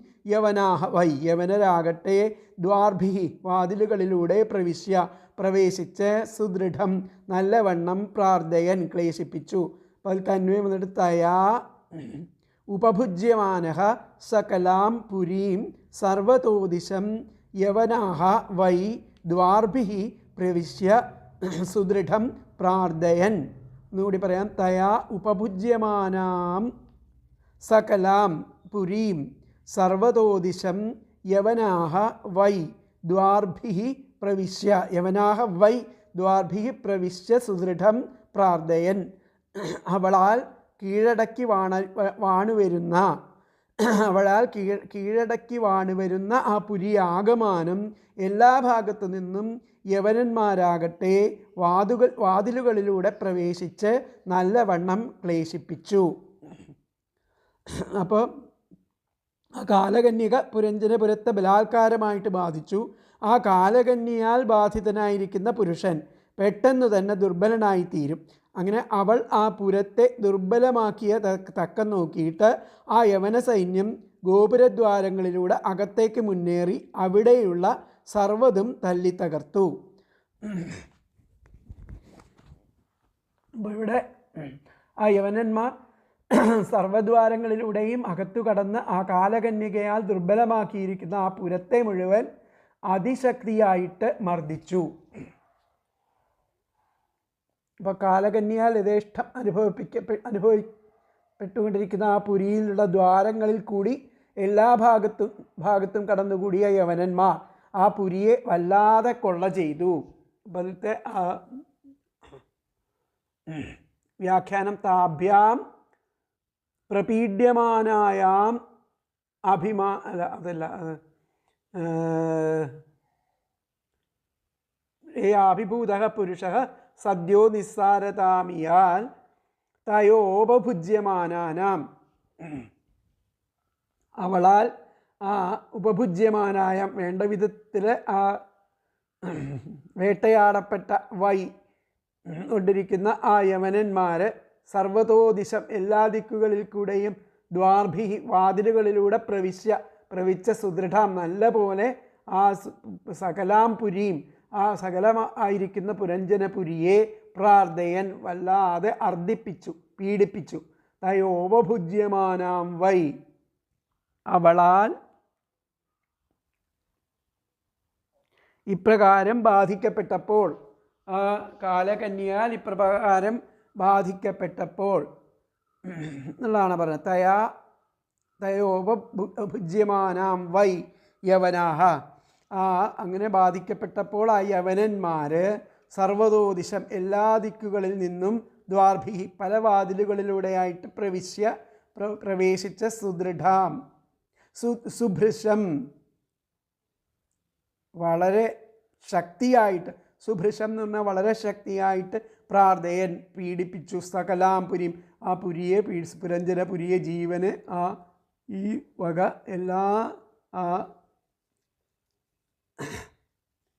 യവനരാകട്ടെ ദ്വാർഭി വാതിലുകളിലൂടെ പ്രവേശിച്ച് സുദൃഢം നല്ലവണ്ണം പ്രാർദയൻ ക്ലേശിപ്പിച്ചു. അപ്പോൾ തന്വയം വന്നിട്ട് ഉപഭുജ്യമാനഃ സകലാം പുരീം സർവതോദിശം യവനാഹ വൈ ദ്വാർഭി പ്രവിശ്യ സുദൃഢം പ്രാർദയൻ. എന്നുകൂടി പറയാം. ഉപഭുജ്യമാനാം സകലാം പുരീം സർവതോദിശം യവനാഹ വൈ ദ്വാർഭി പ്രവിശ്യ സുദൃഢം പ്രാർദയൻ. അവളാൽ കീഴടക്കി വാണുവരുന്ന ആ പുരിയാകമാനം എല്ലാ ഭാഗത്തു നിന്നും യവനന്മാരാകട്ടെ വാതിലുകളിലൂടെ പ്രവേശിച്ച് നല്ലവണ്ണം ക്ലേശിപ്പിച്ചു. അപ്പോൾ കാലകന്യക പുരഞ്ജനപുരത്തെ ബലാത്കാരമായിട്ട് ബാധിച്ചു. ആ കാലകന്യയാൽ ബാധിതനായിരിക്കുന്ന പുരുഷൻ പെട്ടെന്ന് തന്നെ ദുർബലനായിത്തീരും. അങ്ങനെ അവൾ ആ പുരത്തെ ദുർബലമാക്കിയ തക്കം നോക്കിയിട്ട് ആ യവന സൈന്യം ഗോപുരദ്വാരങ്ങളിലൂടെ അകത്തേക്ക് മുന്നേറി അവിടെയുള്ള സർവ്വതും തല്ലിത്തകർത്തു. അപ്പോൾ ഇവിടെ ആ യവനന്മാർ സർവദ്വാരങ്ങളിലൂടെയും അകത്തു കടന്ന് ആ കാലകന്യകയാൽ ദുർബലമാക്കിയിരിക്കുന്ന ആ പുരത്തെ മുഴുവൻ അതിശക്തിയായിട്ട് മർദ്ദിച്ചു. അപ്പോൾ കാലകന്യയാൽ യഥേഷ്ടം അനുഭവിപ്പെട്ടുകൊണ്ടിരിക്കുന്ന ആ പുരിയിലുള്ള ദ്വാരങ്ങളിൽ കൂടി എല്ലാ ഭാഗത്തും കടന്നുകൂടിയ യവനന്മാർ ആ പുരിയെ വല്ലാതെ കൊള്ള ചെയ്തു. അതിലത്തെ വ്യാഖ്യാനം താഭ്യാം പ്രപീഡ്യമാനായാം അഭിഭൂതഃ പുരുഷഃ സദ്യോ നിസ്സാരതാമിയാൽ തയോപഭുജ്യമാനാനാം. അവളാൽ ആ ഉപഭുജ്യമാനായ വേണ്ട വിധത്തിൽ ആ വേട്ടയാടപ്പെട്ട കൊണ്ടിരിക്കുന്ന ആ യമനന്മാർ സർവതോദിശം എല്ലാ ദിക്കുകളിൽ കൂടെയും ദ്വാർഭി വാതിലുകളിലൂടെ പ്രവിച്ച സുദൃഢം നല്ല പോലെ ആ സകലാം പുരിയും ആ സകലമായിരിക്കുന്ന പുരഞ്ജനപുരിയെ പ്രാർത്ഥയൻ വല്ലാതെ അർദ്ദിപ്പിച്ചു, പീഡിപ്പിച്ചു. തയോപഭുജ്യമാനാം വൈ, അവളാൽ ഇപ്രകാരം ബാധിക്കപ്പെട്ടപ്പോൾ, ആ കാലകന്യയാൽ ഇപ്രകാരം ബാധിക്കപ്പെട്ടപ്പോൾ എന്നുള്ളതാണ് പറഞ്ഞത്. തയോപഭുജ്യമാനാം വൈ യവനാഹ, അങ്ങനെ ബാധിക്കപ്പെട്ടപ്പോൾ ആ യവനന്മാർ സർവതോദിശം എല്ലാ ദിക്കുകളിൽ നിന്നും ദ്വാർഭി പല വാതിലുകളിലൂടെയായിട്ട് പ്രവേശിച്ച സുദൃഢാം സുഭൃശം വളരെ ശക്തിയായിട്ട്, സുഭൃശം എന്ന് പറഞ്ഞാൽ വളരെ ശക്തിയായിട്ട് പ്രാർത്ഥയൻ പീഡിപ്പിച്ചു. സകലാം പുരിയും, ആ പുരിയെ പുരഞ്ജനപുരിയെ ജീവന് ഈ വക എല്ലാ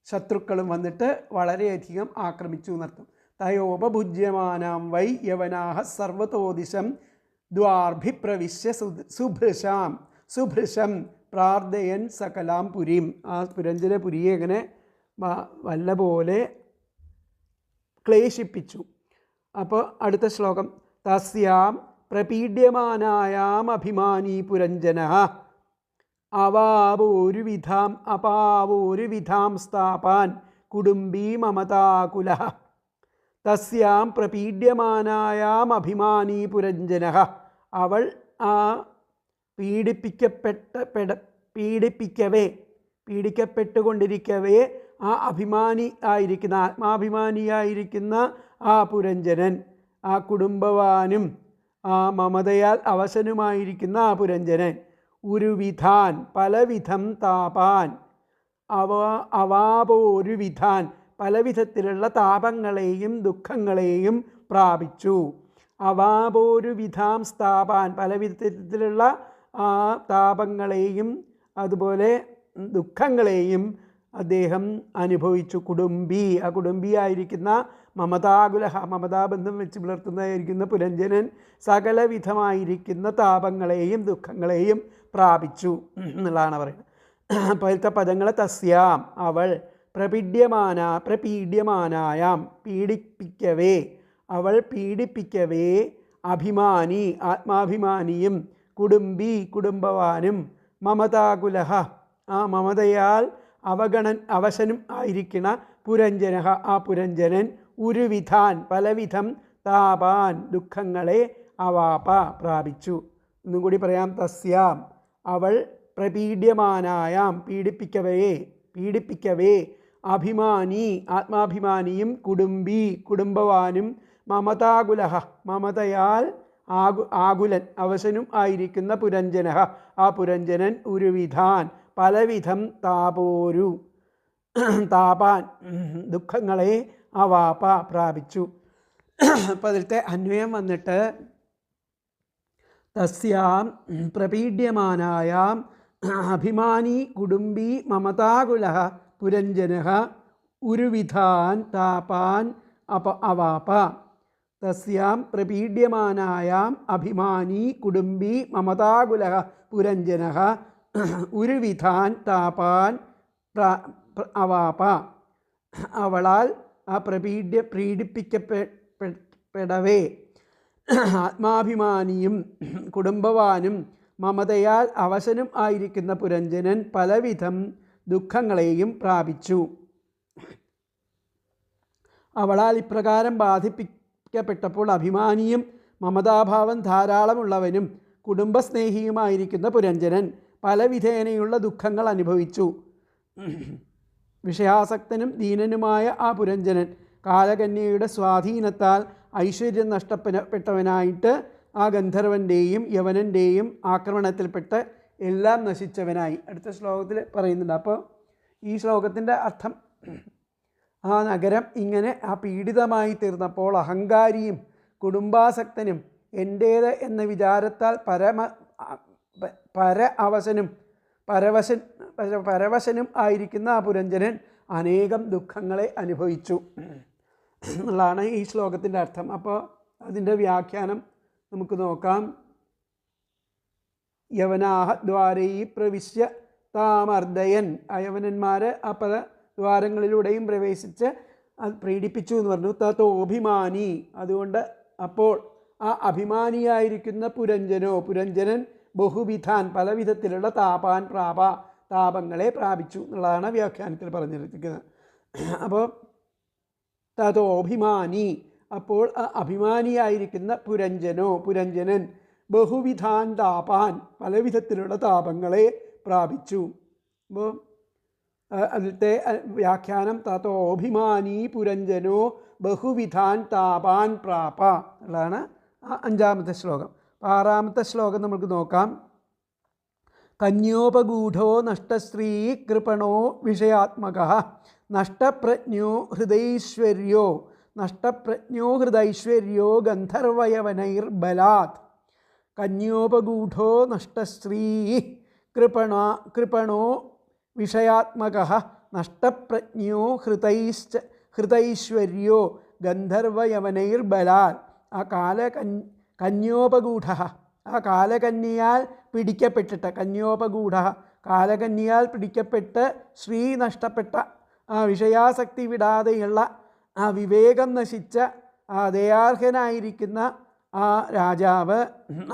ശത്രുക്കളും വന്നിട്ട് വളരെയധികം ആക്രമിച്ചു എന്നർത്ഥം. തയോപഭുജ്യമാനാം വൈ യവനാഹ സർവതോദിശം ദ്വാർഭിപ്രവിശ്യ സുഭൃശം പ്രാർത്ഥയൻ സകലാം പുരിയും, ആ പുരഞ്ജനപുരിയെ അങ്ങനെ വല്ല പോലെ ക്ലേശിപ്പിച്ചു. അപ്പോൾ അടുത്ത ശ്ലോകം. തസ്യാം പ്രപീഡ്യമാനായാം അഭിമാനീ പുരഞ്ജനഃ അപാവോരുവിധാം സ്ഥാപാൻ കുടുംബീ മമതാകുലഃ. തസ്യാം പ്രപീഡ്യമാനായാം അഭിമാനീ പുരഞ്ജനഃ, അവൾ ആ പീഡിപ്പിക്കപ്പെട്ടുകൊണ്ടിരിക്കവേ ആ അഭിമാനി ആയിരിക്കുന്ന, ആത്മാഭിമാനിയായിരിക്കുന്ന ആ പുരഞ്ജനൻ, ആ കുടുംബവാനും ആ മമതയാൽ അവശനുമായിരിക്കുന്ന ആ പുരഞ്ജനൻ ഒരുവിധാൻ പലവിധം താപാൻ അവാപോരുവിധാൻ പലവിധത്തിലുള്ള താപങ്ങളെയും ദുഃഖങ്ങളെയും പ്രാപിച്ചു. അവാപോരുവിധാം സ്ഥാപാൻ പലവിധത്തിലുള്ള ആ താപങ്ങളെയും അതുപോലെ ദുഃഖങ്ങളെയും അദ്ദേഹം അനുഭവിച്ചു. കുടുംബി, ആ കുടുംബിയായിരിക്കുന്ന മമതാകുലഹ, മമതാബന്ധം വെച്ച് പുലർത്തുന്നതായിരിക്കുന്ന പുരഞ്ജനൻ സകലവിധമായിരിക്കുന്ന താപങ്ങളെയും ദുഃഖങ്ങളെയും പ്രാപിച്ചു എന്നുള്ളതാണ് പറയുന്നത്. പഴുത്ത പദങ്ങൾ. തസ്യാം, അവൾ, പ്രപീഡ്യമാനായാം പീഡിപ്പിക്കവേ, അവൾ പീഡിപ്പിക്കവേ, അഭിമാനി ആത്മാഭിമാനിയും, കുടുംബി കുടുംബവാനും, മമതാകുലഹ ആ മമതയാൽ അവശനും ആയിരിക്കുന്ന പുരഞ്ജനഃ ആ പുരഞ്ജനൻ ഉരുവിധാൻ പലവിധം താപാൻ ദുഃഖങ്ങളെ അവാപ പ്രാപിച്ചു. ഒന്നും കൂടി പറയാം. തസ്യാം, അവൾ പ്രപീഡ്യമാനായാം പീഡിപ്പിക്കവേ അഭിമാനി ആത്മാഭിമാനിയും, കുടുംബി കുടുംബവാനും, മമതാകുലഹ മമതയാൽ ആകുലൻ അവശനും ആയിരിക്കുന്ന പുരഞ്ജനഃ ആ പുരഞ്ജനൻ ഉരുവിധാൻ പലവിധം താപാൻ ദുഃഖങ്ങളെ അവാപ പ്രാപിച്ചു. അപ്പം അതിലത്തെ അന്വയം വന്നിട്ട് തസ്യാം പ്രപീഡ്യമാനായാം അഭിമാനി കുടുംബി മമതാകുലഃ പുരഞ്ജനഃ ഉരുവിധാൻ താപാൻ അവാപ. തസ്യാം പ്രപീഡ്യമാനായാം അഭിമാനി കുടുംബി മമതാകുലഃ പുരഞ്ജനഃ ഉരുവിധാൻ താപാൻ അവാപ. അവളാൽ ആ പീഡിപ്പിക്കപ്പെടവേ ആത്മാഭിമാനിയും കുടുംബവാനും മമതയാൽ അവശനും ആയിരിക്കുന്ന പുരഞ്ജനൻ പലവിധം ദുഃഖങ്ങളെയും പ്രാപിച്ചു. അവളാൽ ഇപ്രകാരം ബാധിപ്പിക്കപ്പെട്ടപ്പോൾ അഭിമാനിയും മമതാഭാവം ധാരാളമുള്ളവനും കുടുംബസ്നേഹിയുമായിരിക്കുന്ന പുരഞ്ജനൻ പലവിധേനയുള്ള ദുഃഖങ്ങൾ അനുഭവിച്ചു. വിഷയാസക്തനും ദീനനുമായ ആ പുരഞ്ജനൻ കാലകന്യയുടെ സ്വാധീനത്താൽ ഐശ്വര്യം നഷ്ടപ്പെട്ടവനായിട്ട് ആ ഗന്ധർവൻ്റെയും യവനൻ്റെയും ആക്രമണത്തിൽപ്പെട്ട് എല്ലാം നശിച്ചവനായി. അടുത്ത ശ്ലോകത്തിൽ പറയുന്നുണ്ട്. അപ്പോൾ ഈ ശ്ലോകത്തിൻ്റെ അർത്ഥം, ആ നഗരം ഇങ്ങനെ ആ പീഡിതമായി തീർന്നപ്പോൾ അഹങ്കാരിയും കുടുംബാസക്തനും എൻ്റേത് എന്ന വിചാരത്താൽ പരവശനും ആയിരിക്കുന്ന ആ പുരഞ്ജനൻ അനേകം ദുഃഖങ്ങളെ അനുഭവിച്ചു എന്നുള്ളതാണ് ഈ ശ്ലോകത്തിൻ്റെ അർത്ഥം. അപ്പോൾ അതിൻ്റെ വ്യാഖ്യാനം നമുക്ക് നോക്കാം. യവനാഹ ദ്വാരൈ പ്രവിശ്യ താമർദ്ദയൻ, യവനന്മാർ ആ പല ദ്വാരങ്ങളിലൂടെയും പ്രവേശിച്ച് അത് പീഡിപ്പിച്ചു എന്ന് പറഞ്ഞു. തതോഭിമാനി, അതുകൊണ്ട് അപ്പോൾ ആ അഭിമാനിയായിരിക്കുന്ന പുരഞ്ജനൻ ബഹുവിധാൻ, പല വിധത്തിലുള്ള താപാൻ പ്രാപ, താപങ്ങളെ പ്രാപിച്ചു എന്നുള്ളതാണ് വ്യാഖ്യാനത്തിൽ പറഞ്ഞിരിക്കുന്നത്. അപ്പോൾ തതോഭിമാനി, അപ്പോൾ ആ അഭിമാനിയായിരിക്കുന്ന പുരഞ്ജനൻ ബഹുവിധാൻ താപാൻ, പല വിധത്തിലുള്ള താപങ്ങളെ പ്രാപിച്ചു. അപ്പോൾ അതിലത്തെ വ്യാഖ്യാനം തതോഭിമാനി പുരഞ്ജനോ ബഹുവിധാൻ താപാൻ പ്രാപ എന്നുള്ളതാണ് അഞ്ചാമത്തെ ശ്ലോകം. ആറാമത്തെ ശ്ലോകം നമുക്ക് നോക്കാം. കന്യോപഗൂഢോ നഷ്ടശ്രീ കൃപണോ വിഷയാത്മകഃ നഷ്ടപ്രജ്ഞോ ഹൃദൈശ്വര്യോ ഗന്ധർവയവനൈർബലാത്. കന്യോപഗൂഢോ നഷ്ടശ്രീ കൃപണോ വിഷയാത്മകഃ നഷ്ടപ്രജ്ഞോ ഹൃദൈശ്വര്യോ ഗന്ധർവയവനൈർബലാത്. ആ കന്യോപഗൂഢ, ആ കാലകന്യയാൽ പിടിക്കപ്പെട്ടിട്ട്, കന്യോപഗൂഢ കാലകന്യയാൽ പിടിക്കപ്പെട്ട് ശ്രീ നഷ്ടപ്പെട്ട, ആ വിഷയാസക്തി വിടാതെയുള്ള ആ വിവേകം നശിച്ച ആ ദയാർഹനായിരിക്കുന്ന ആ രാജാവ്,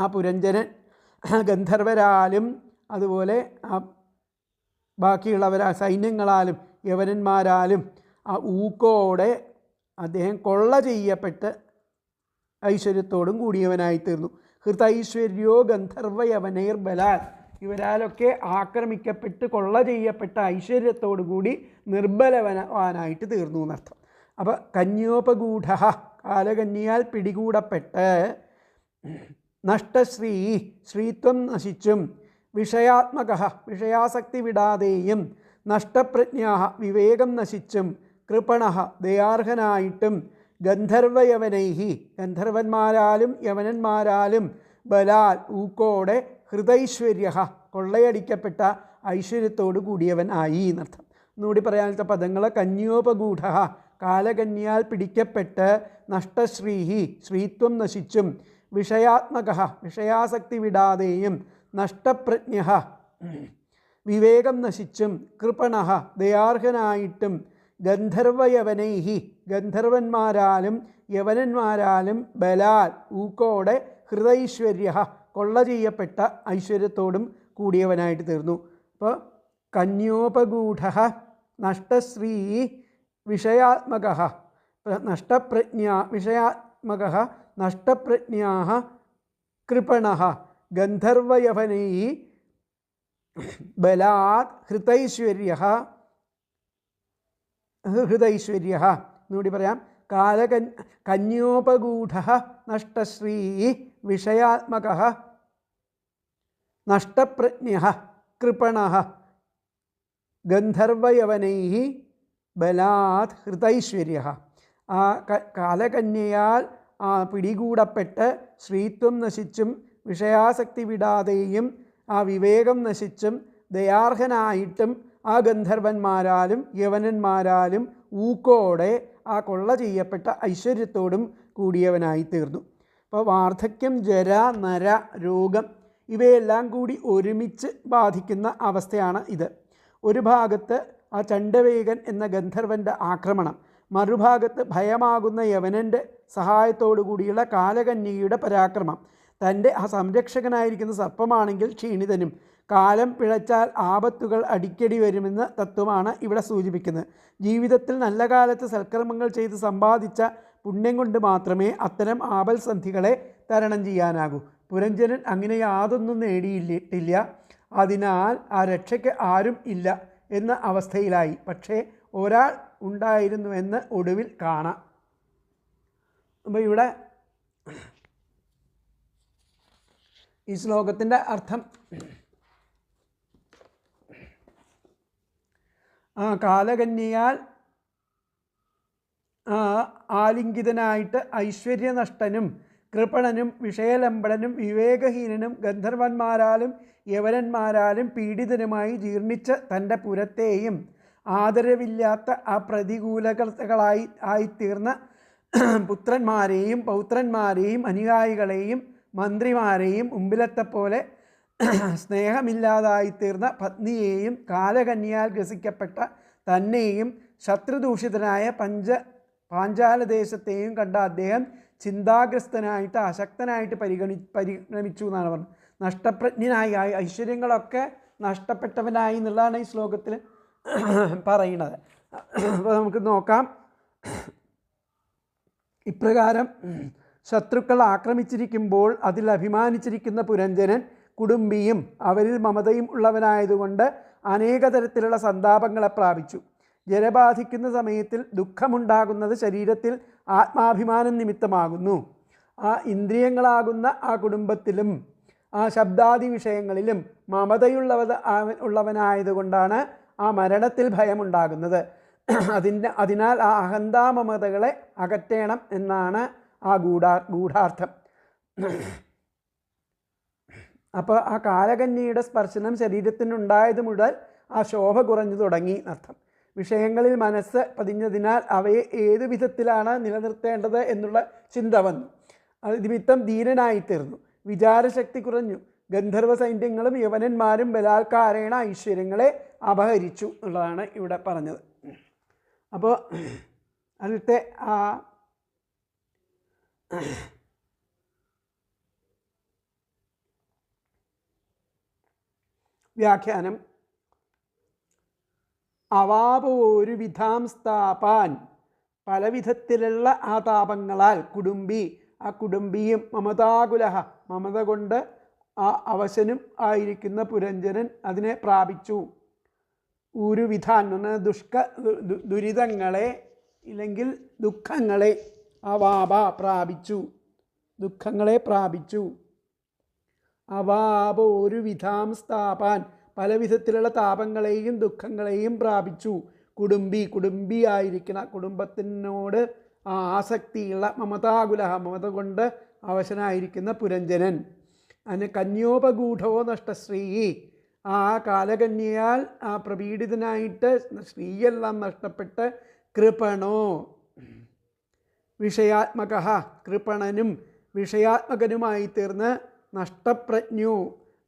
ആ പുരഞ്ജനൻ ഗന്ധർവരാലും അതുപോലെ ആ ബാക്കിയുള്ളവരാ സൈന്യങ്ങളാലും യവനന്മാരാലും ആ ഊക്കോടെ അദ്ദേഹം കൊള്ള ചെയ്യപ്പെട്ട് ഐശ്വര്യത്തോടും കൂടിയവനായിത്തീർന്നു. ഹൃദൈശ്വര്യോ ഗന്ധർവയവനൈർ ബലാൽ, ഇവരാലൊക്കെ ആക്രമിക്കപ്പെട്ട് കൊള്ള ചെയ്യപ്പെട്ട ഐശ്വര്യത്തോടു കൂടി നിർബലവാനായിട്ട് തീർന്നു എന്നർത്ഥം. അപ്പോൾ കന്യോപഗൂഢ, കാലകന്യയാൽ പിടികൂടപ്പെട്ട്, നഷ്ടശ്രീ, ശ്രീത്വം നശിച്ചും, വിഷയാത്മക, വിഷയാസക്തി വിടാതെയും, നഷ്ടപ്രജ്ഞാ, വിവേകം നശിച്ചും, കൃപണ, ദയാർഹനായിട്ടും, ഗന്ധർവയവനൈഹി, ഗന്ധർവന്മാരാലും യവനന്മാരാലും, ബലാൽ, ഊക്കോടെ, ഹൃദൈശ്വര്യ, കൊള്ളയടിക്കപ്പെട്ട ഐശ്വര്യത്തോടു കൂടിയവൻ ആയി എന്നർത്ഥം. ഒന്നുകൂടി പറയാനുള്ള പദങ്ങൾ: കന്യോപഗൂഢ, കാലകന്യാൽ പിടിക്കപ്പെട്ട്, നഷ്ടശ്രീഹി, ശ്രീത്വം നശിച്ചും, വിഷയാത്മക, വിഷയാസക്തി വിടാതെയും, നഷ്ടപ്രജ്ഞ, വിവേകം നശിച്ചും, കൃപണ, ദയാർഹനായിട്ടും, ഗന്ധർവയവനൈഹി, ഗന്ധർവന്മാരാലും യവനന്മാരാലും, ബലാൽ, ഊക്കോടെ, ഹൃദൈശ്വര്യ, കൊള്ള ചെയ്യപ്പെട്ട ഐശ്വര്യത്തോടും കൂടിയവനായിട്ട് തീർന്നു. അപ്പോൾ കന്യോപഗൂഢ, നഷ്ടശ്രീ, വിഷയാത്മക, വിഷയാത്മക, നഷ്ടപ്രജ്ഞാ, കൃപണ, ഗന്ധർവയവനൈ, ബലാത്, ഹൃദൈശ്വര്യ എന്നുകൂടി പറയാം. കന്യോപഗൂഢ, നഷ്ടശ്രീ, വിഷയാത്മക, നഷ്ടപ്രജ്ഞ, കൃപണ, ഗന്ധർവയവനൈ, ബലാത്, ഹൃദൈശ്വര്യ. ആ കാലകന്യയാൽ പിടികൂടപ്പെട്ട് ശ്രീത്വം നശിച്ചും, വിഷയാസക്തി വിടാതെയും, ആ വിവേകം നശിച്ചും, ദയാർഹനായിട്ടും, ആ ഗന്ധർവന്മാരാലും യവനന്മാരാലും ഊക്കോടെ ആ കൊള്ള ചെയ്യപ്പെട്ട ഐശ്വര്യത്തോടും കൂടിയവനായി തീർന്നു. അപ്പോൾ വാർദ്ധക്യം, ജര, നര, രോഗം ഇവയെല്ലാം കൂടി ഒരുമിച്ച് ബാധിക്കുന്ന അവസ്ഥയാണ് ഇത്. ഒരു ഭാഗത്ത് ആ ചണ്ഡവേഗൻ എന്ന ഗന്ധർവൻ്റെ ആക്രമണം, മറുഭാഗത്ത് ഭയമാകുന്ന യവനൻ്റെ സഹായത്തോടു കൂടിയുള്ള കാലകന്യയുടെ പരാക്രമം. തൻ്റെ ആ സംരക്ഷകനായിരിക്കുന്ന സർപ്പമാണെങ്കിൽ ക്ഷീണിതനും, കാലം പിഴച്ചാൽ ആപത്തുകൾ അടിക്കടി വരുമെന്ന തത്വമാണ് ഇവിടെ സൂചിപ്പിക്കുന്നത്. ജീവിതത്തിൽ നല്ല കാലത്ത് സൽക്കർമ്മങ്ങൾ ചെയ്ത് സമ്പാദിച്ച പുണ്യം കൊണ്ട് മാത്രമേ അത്തരം ആപൽസന്ധികളെ തരണം ചെയ്യാനാകൂ. പുരഞ്ജനൻ അങ്ങനെ യാതൊന്നും നേടിയിട്ടില്ല. അതിനാൽ ആ രക്ഷയ്ക്ക് ആരും ഇല്ല എന്ന അവസ്ഥയിലായി. പക്ഷേ ഒരാൾ ഉണ്ടായിരുന്നുവെന്ന് ഒടുവിൽ കാണാം. അപ്പോൾ ഇവിടെ ഈ ശ്ലോകത്തിൻ്റെ അർത്ഥം, കാലകന്യയാൽ ആലിംഗിതനായിട്ട് ഐശ്വര്യനഷ്ടനും, കൃപണനും, വിഷയലംബടനും, വിവേകഹീനനും, ഗന്ധർവന്മാരാലും യവനന്മാരാലും പീഡിതനുമായി ജീർണിച്ച് തൻ്റെ പുരത്തെയും ആദരവില്ലാത്ത ആ ആയിത്തീർന്ന പുത്രന്മാരെയും പൗത്രന്മാരെയും അനുയായികളെയും മന്ത്രിമാരെയും മുമ്പിലത്തെ പോലെ സ്നേഹമില്ലാതായിത്തീർന്ന പത്നിയെയും കാലകന്യാൽ ഗ്രസിക്കപ്പെട്ട തന്നെയും ശത്രുദൂഷിതനായ പാഞ്ചാലദേശത്തെയും കണ്ട അദ്ദേഹം ചിന്താഗ്രസ്തനായിട്ട് അശക്തനായിട്ട് പരിണമിച്ചു എന്നാണ് പറഞ്ഞത്. നഷ്ടപ്രജ്ഞനായി, ഐശ്വര്യങ്ങളൊക്കെ നഷ്ടപ്പെട്ടവനായി എന്നുള്ളതാണ് ഈ ശ്ലോകത്തിൽ പറയുന്നത്. അപ്പോൾ നമുക്ക് നോക്കാം. ഇപ്രകാരം ശത്രുക്കൾ ആക്രമിച്ചിരിക്കുമ്പോൾ അതിൽ അഭിമാനിച്ചിരിക്കുന്ന പുരഞ്ജനൻ കുടുംബിയും അവരിൽ മമതയും ഉള്ളവനായതുകൊണ്ട് അനേക തരത്തിലുള്ള സന്താപങ്ങളെ പ്രാപിച്ചു. ജലബാധിക്കുന്ന സമയത്തിൽ ദുഃഖമുണ്ടാകുന്നത് ശരീരത്തിൽ ആത്മാഭിമാനം നിമിത്തമാകുന്നു. ആ ഇന്ദ്രിയങ്ങളാകുന്ന ആ കുടുംബത്തിലും ആ ശബ്ദാദി വിഷയങ്ങളിലും ഉള്ളവനായതുകൊണ്ടാണ് ആ മരണത്തിൽ ഭയമുണ്ടാകുന്നത്. അതിനാൽ ആ അഹന്താമമതകളെ അകറ്റണം എന്നാണ് ആ ഗൂഢാർത്ഥം. അപ്പോൾ ആ കാലകന്യയുടെ സ്പർശനം ശരീരത്തിനുണ്ടായത് മുതൽ ആ ശോഭ കുറഞ്ഞു തുടങ്ങി എന്നർത്ഥം. വിഷയങ്ങളിൽ മനസ്സ് പതിഞ്ഞതിനാൽ അവയെ ഏതു വിധത്തിലാണ് നിലനിർത്തേണ്ടത് എന്നുള്ള ചിന്ത വന്നു. അത് നിമിത്തം ധീരനായിത്തീർന്നു. വിചാരശക്തി കുറഞ്ഞു. ഗന്ധർവ സൈന്യങ്ങളും യവനന്മാരും ബലാത്കാരേണ ഐശ്വര്യങ്ങളെ അപഹരിച്ചു എന്നുള്ളതാണ് ഇവിടെ പറഞ്ഞത്. അപ്പോൾ അതിലത്തെ ആ വ്യാഖ്യാനം അവാപോരു വിധാം സ്ഥാപാൻ, പലവിധത്തിലുള്ള ആ താപങ്ങളാൽ ആ കുടുംബിയും മമതാകുലഹ, മമത കൊണ്ട് ആ അവശനും ആയിരിക്കുന്ന പുരഞ്ജനൻ അതിനെ പ്രാപിച്ചു. ഒരു വിധാൻ എന്ന് പറഞ്ഞാൽ ദുരിതങ്ങളെ ഇല്ലെങ്കിൽ ദുഃഖങ്ങളെ, അവാപ പ്രാപിച്ചു, ദുഃഖങ്ങളെ പ്രാപിച്ചു. അവാപ ഒരു വിധാം സ്ഥാപാൻ, പല വിധത്തിലുള്ള താപങ്ങളെയും ദുഃഖങ്ങളെയും പ്രാപിച്ചു. കുടുംബിയായിരിക്കുന്ന കുടുംബത്തിനോട് ആസക്തിയുള്ള മമതാകുലഹ, മമത കൊണ്ട് അവശനായിരിക്കുന്ന പുരഞ്ജനൻ. അതിന് കന്യോപഗൂഢോ നഷ്ടശ്രീ, ആ കാലകന്യയാൽ ആ പ്രപീഡിതനായിട്ട് സ്ത്രീയെല്ലാം നഷ്ടപ്പെട്ട് കൃപണോ വിഷയാത്മക, കൃപണനും വിഷയാത്മകനുമായി തീർന്ന് നഷ്ടപ്രജ്ഞു,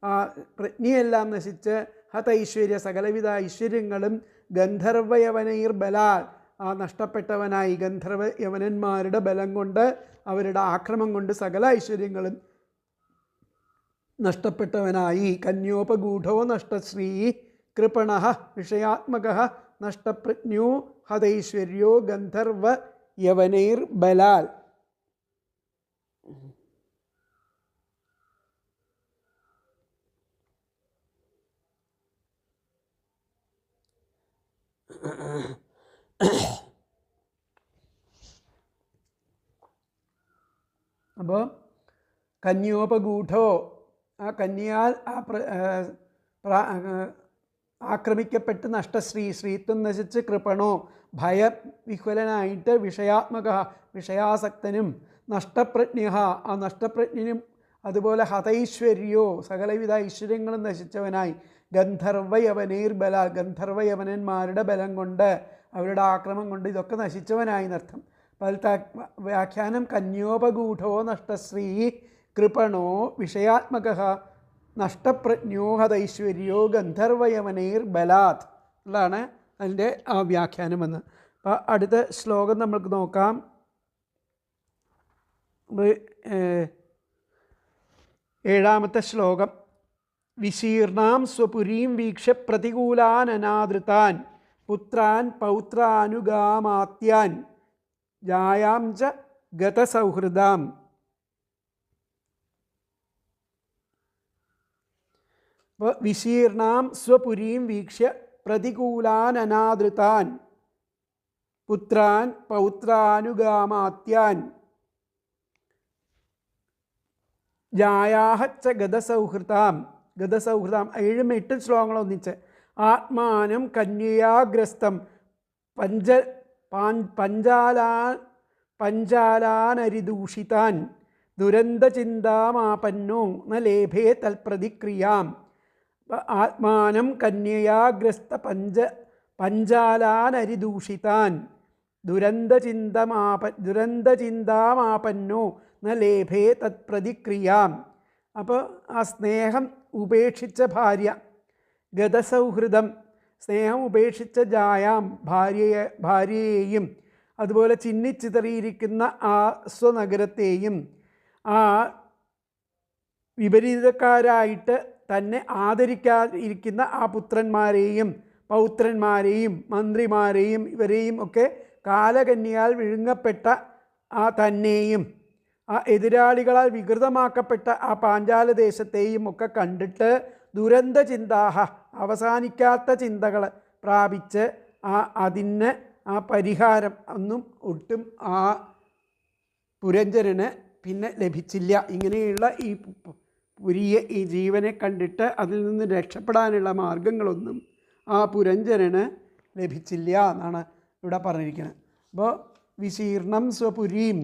ആ പ്രജ്ഞയെല്ലാം നശിച്ച് ഹതൈശ്വര്യ സകലവിധ ഐശ്വര്യങ്ങളും ഗന്ധർവയവനൈർ ബലാൽ, ആ നഷ്ടപ്പെട്ടവനായി ഗന്ധർവ യവനന്മാരുടെ ബലം കൊണ്ട് അവരുടെ ആക്രമം കൊണ്ട് സകല ഐശ്വര്യങ്ങളും നഷ്ടപ്പെട്ടവനായി. കന്യോപഗൂഢോ നഷ്ടശ്രീ കൃപണ വിഷയാത്മക നഷ്ടപ്രജ്ഞോ ഹതൈശ്വര്യോ ഗന്ധർവ യവനൈർ ബലാൽ. അപ്പോൾ കന്യോപഗൂഢോ, ആ കന്യയാൽ ആക്രമിക്കപ്പെട്ട് സ്ത്രീത്വം നശിച്ച് കൃപണോ ഭയവിഹ്വലനായിട്ട് വിഷയാത്മക വിഷയാസക്തനും നഷ്ടപ്രജ്ഞ ആ നഷ്ടപ്രജ്ഞനും അതുപോലെ ഹതൈശ്വര്യോ സകലവിധ ഐശ്വര്യങ്ങളും നശിച്ചവനായി ഗന്ധർവയവനൈർ ബലാൽ ഗന്ധർവയവനന്മാരുടെ ബലം കൊണ്ട് അവരുടെ ആക്രമം കൊണ്ട് ഇതൊക്കെ നശിച്ചവനായി എന്നർത്ഥം. വ്യാഖ്യാനം കന്യോപഗൂഢോ നഷ്ടശ്രീ കൃപണോ വിഷയാത്മക നഷ്ടപ്രജ്ഞോ ഹതൈശ്വര്യോ ഗന്ധർവയവനൈർ ബലാത് ഉള്ളതാണ് അതിൻ്റെ ആ വ്യാഖ്യാനം എന്ന്. അപ്പോൾ അടുത്ത ശ്ലോകം നമുക്ക് നോക്കാം. 7ാമത്തെ ശ്ലോകം. വിശീർണാം സ്വപുരീം വീക്ഷ്യ പ്രതികൂലാനനാദൃതാൻ പുത്രാൻ പൗത്രാനുഗാമാത്യാൻ ജായാം ച ഗതസൗഹൃദാം. അപ്പോൾ വിശീർണാം സ്വപുരീം വീക്ഷ്യ പ്രതികൂലാനനാദൃതാൻ പുത്രാൻ പൗത്രാനുഗാമാത്യാൻ ജായാഹ ച ഗതസൗഹൃദാം. ഗതസൗഹൃദം 7-8 ശ്ലോകങ്ങൾ ഒന്നിച്ച്. ആത്മാനം കന്യയാഗ്രസ്തം പഞ്ചാലാനരിദൂഷിതാൻ ദുരന്തചിന്താമാപന്നോ ന ലേഭേ തൽപ്രതിക്രിയാം. ആത്മാനം കന്യയാഗ്രസ്ത പഞ്ചാലാനരിദൂഷിതാൻ ദുരന്തചിന്താമാപന്നോ ന ലേഭേ തത്പ്രതിക്രിയാം. അപ്പോൾ ആ സ്നേഹം ഉപേക്ഷിച്ച ഭാര്യ, ഗതസൗഹൃദം, സ്നേഹം ഉപേക്ഷിച്ച ജായാം ഭാര്യയെയും അതുപോലെ ചിന്നിച്ചിതറിയിരിക്കുന്ന ആ സ്വനഗരത്തെയും ആ വിപരീതക്കാരായിട്ട് തന്നെ ആദരിക്കാതിരിക്കുന്ന ആ പുത്രന്മാരെയും പൗത്രന്മാരെയും മന്ത്രിമാരെയും ഇവരെയും ഒക്കെ കാലകന്യയാൽ വിഴുങ്ങപ്പെട്ട ആ തന്നെയും ആ എതിരാളികളാൽ വികൃതമാക്കപ്പെട്ട ആ പാഞ്ചാലദേശത്തെയും ഒക്കെ കണ്ടിട്ട് ദുരന്ത ചിന്താഹ അവസാനിക്കാത്ത ചിന്തകൾ പ്രാപിച്ച് അതിന് ആ പരിഹാരം ഒന്നും ഒട്ടും ആ പുരഞ്ജരന് പിന്നെ ലഭിച്ചില്ല. ഇങ്ങനെയുള്ള ഈ ജീവനെ കണ്ടിട്ട് അതിൽ നിന്ന് രക്ഷപ്പെടാനുള്ള മാർഗങ്ങളൊന്നും ആ പുരഞ്ജരന് ലഭിച്ചില്ല എന്നാണ് ഇവിടെ പറഞ്ഞിരിക്കുന്നത്. അപ്പോൾ വിശീർണം സ്വപുരീം,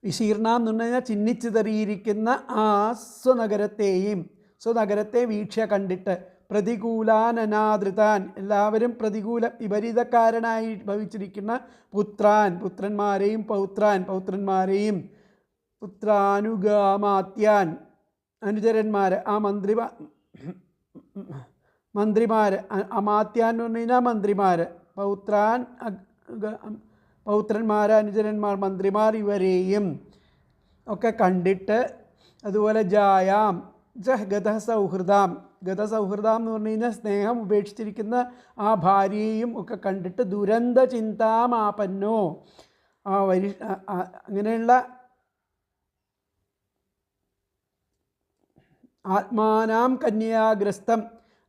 വിശീർണം എന്ന് പറഞ്ഞു കഴിഞ്ഞാൽ ചിന്നിച്ചിതറിയിരിക്കുന്ന ആ സ്വനഗരത്തെ വീക്ഷ്യ കണ്ടിട്ട് പ്രതികൂലാനനാദൃതാൻ എല്ലാവരും വിപരീതക്കാരനായി ഭവിച്ചിരിക്കുന്ന പുത്രന്മാരെയും പൗത്രന്മാരെയും പുത്രാനുഗാമാത്യാൻ അനുചരന്മാർ ആ മന്ത്രിമാർ അമാത്യാൻ എന്ന് പറഞ്ഞു കഴിഞ്ഞാൽ മന്ത്രിമാർ, പൗത്രന്മാർ അനുചരന്മാർ മന്ത്രിമാർ ഇവരെയും ഒക്കെ കണ്ടിട്ട് അതുപോലെ ജായാം ഗതസൗഹൃദം എന്ന് പറഞ്ഞു കഴിഞ്ഞാൽ സ്നേഹം ഉപേക്ഷിച്ചിരിക്കുന്ന ആ ഭാര്യയെയും ഒക്കെ കണ്ടിട്ട് ദുരന്ത ചിന്താമാപന്നോ അങ്ങനെയുള്ള ആത്മാനാം കന്യാഗ്രസ്തം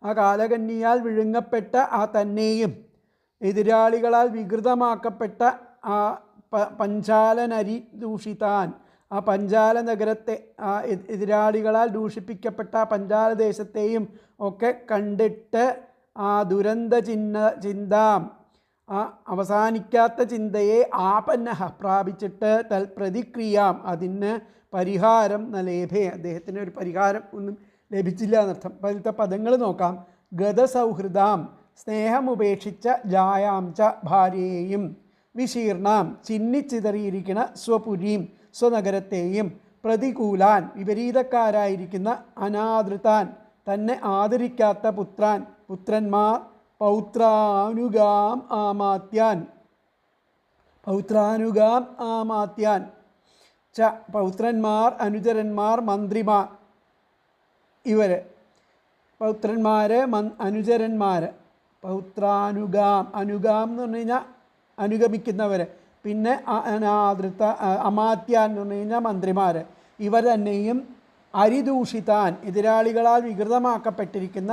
ആ കാലകന്യയാൽ വിഴുങ്ങപ്പെട്ട ആ തന്നെയും എതിരാളികളാൽ വികൃതമാക്കപ്പെട്ട ആ പഞ്ചാലനരി ദൂഷിതാൻ ആ പഞ്ചാല നഗരത്തെ ആ എതിരാളികളാൽ ദൂഷിപ്പിക്കപ്പെട്ട പഞ്ചാലദേശത്തെയും ഒക്കെ കണ്ടിട്ട് ആ ദുരന്ത ചിന്താം ആ അവസാനിക്കാത്ത ചിന്തയെ ആപന്നഹ പ്രാപിച്ചിട്ട് തൽപ്രതിക്രിയാം അതിന് പരിഹാരം നലേഭേ അദ്ദേഹത്തിന് ഒരു പരിഹാരം ഒന്നും ലഭിച്ചില്ല എന്നർത്ഥം. അതിലത്തെ പദങ്ങൾ നോക്കാം. ഗതസൗഹൃദാം സ്നേഹമുപേക്ഷിച്ച ജായാംച ഭാര്യയെയും, വിശീർണാം ചിന്നിച്ചിതറിയിരിക്കുന്ന സ്വപുരീം സ്വനഗരത്തെയും, പ്രതികൂലാൻ വിപരീതക്കാരായിരിക്കുന്ന അനാദൃതാൻ തന്നെ ആദരിക്കാത്ത പുത്രന്മാർ, പൗത്രാനുഗാം ആമാത്യാൻ ച പൗത്രന്മാർ അനുചരന്മാർ മന്ത്രിമാർ ഇവർ പൗത്രന്മാർ അനുചരന്മാർ പൗത്രാനുഗാം അനുഗാം എന്ന് പറഞ്ഞു കഴിഞ്ഞാൽ അനുഗമിക്കുന്നവർ, പിന്നെ അനാദൃത അമാത്യാൻ എന്ന് പറഞ്ഞു കഴിഞ്ഞാൽ മന്ത്രിമാർ ഇവർ തന്നെയും അരിദൂഷിതാൻ എതിരാളികളാൽ വികൃതമാക്കപ്പെട്ടിരിക്കുന്ന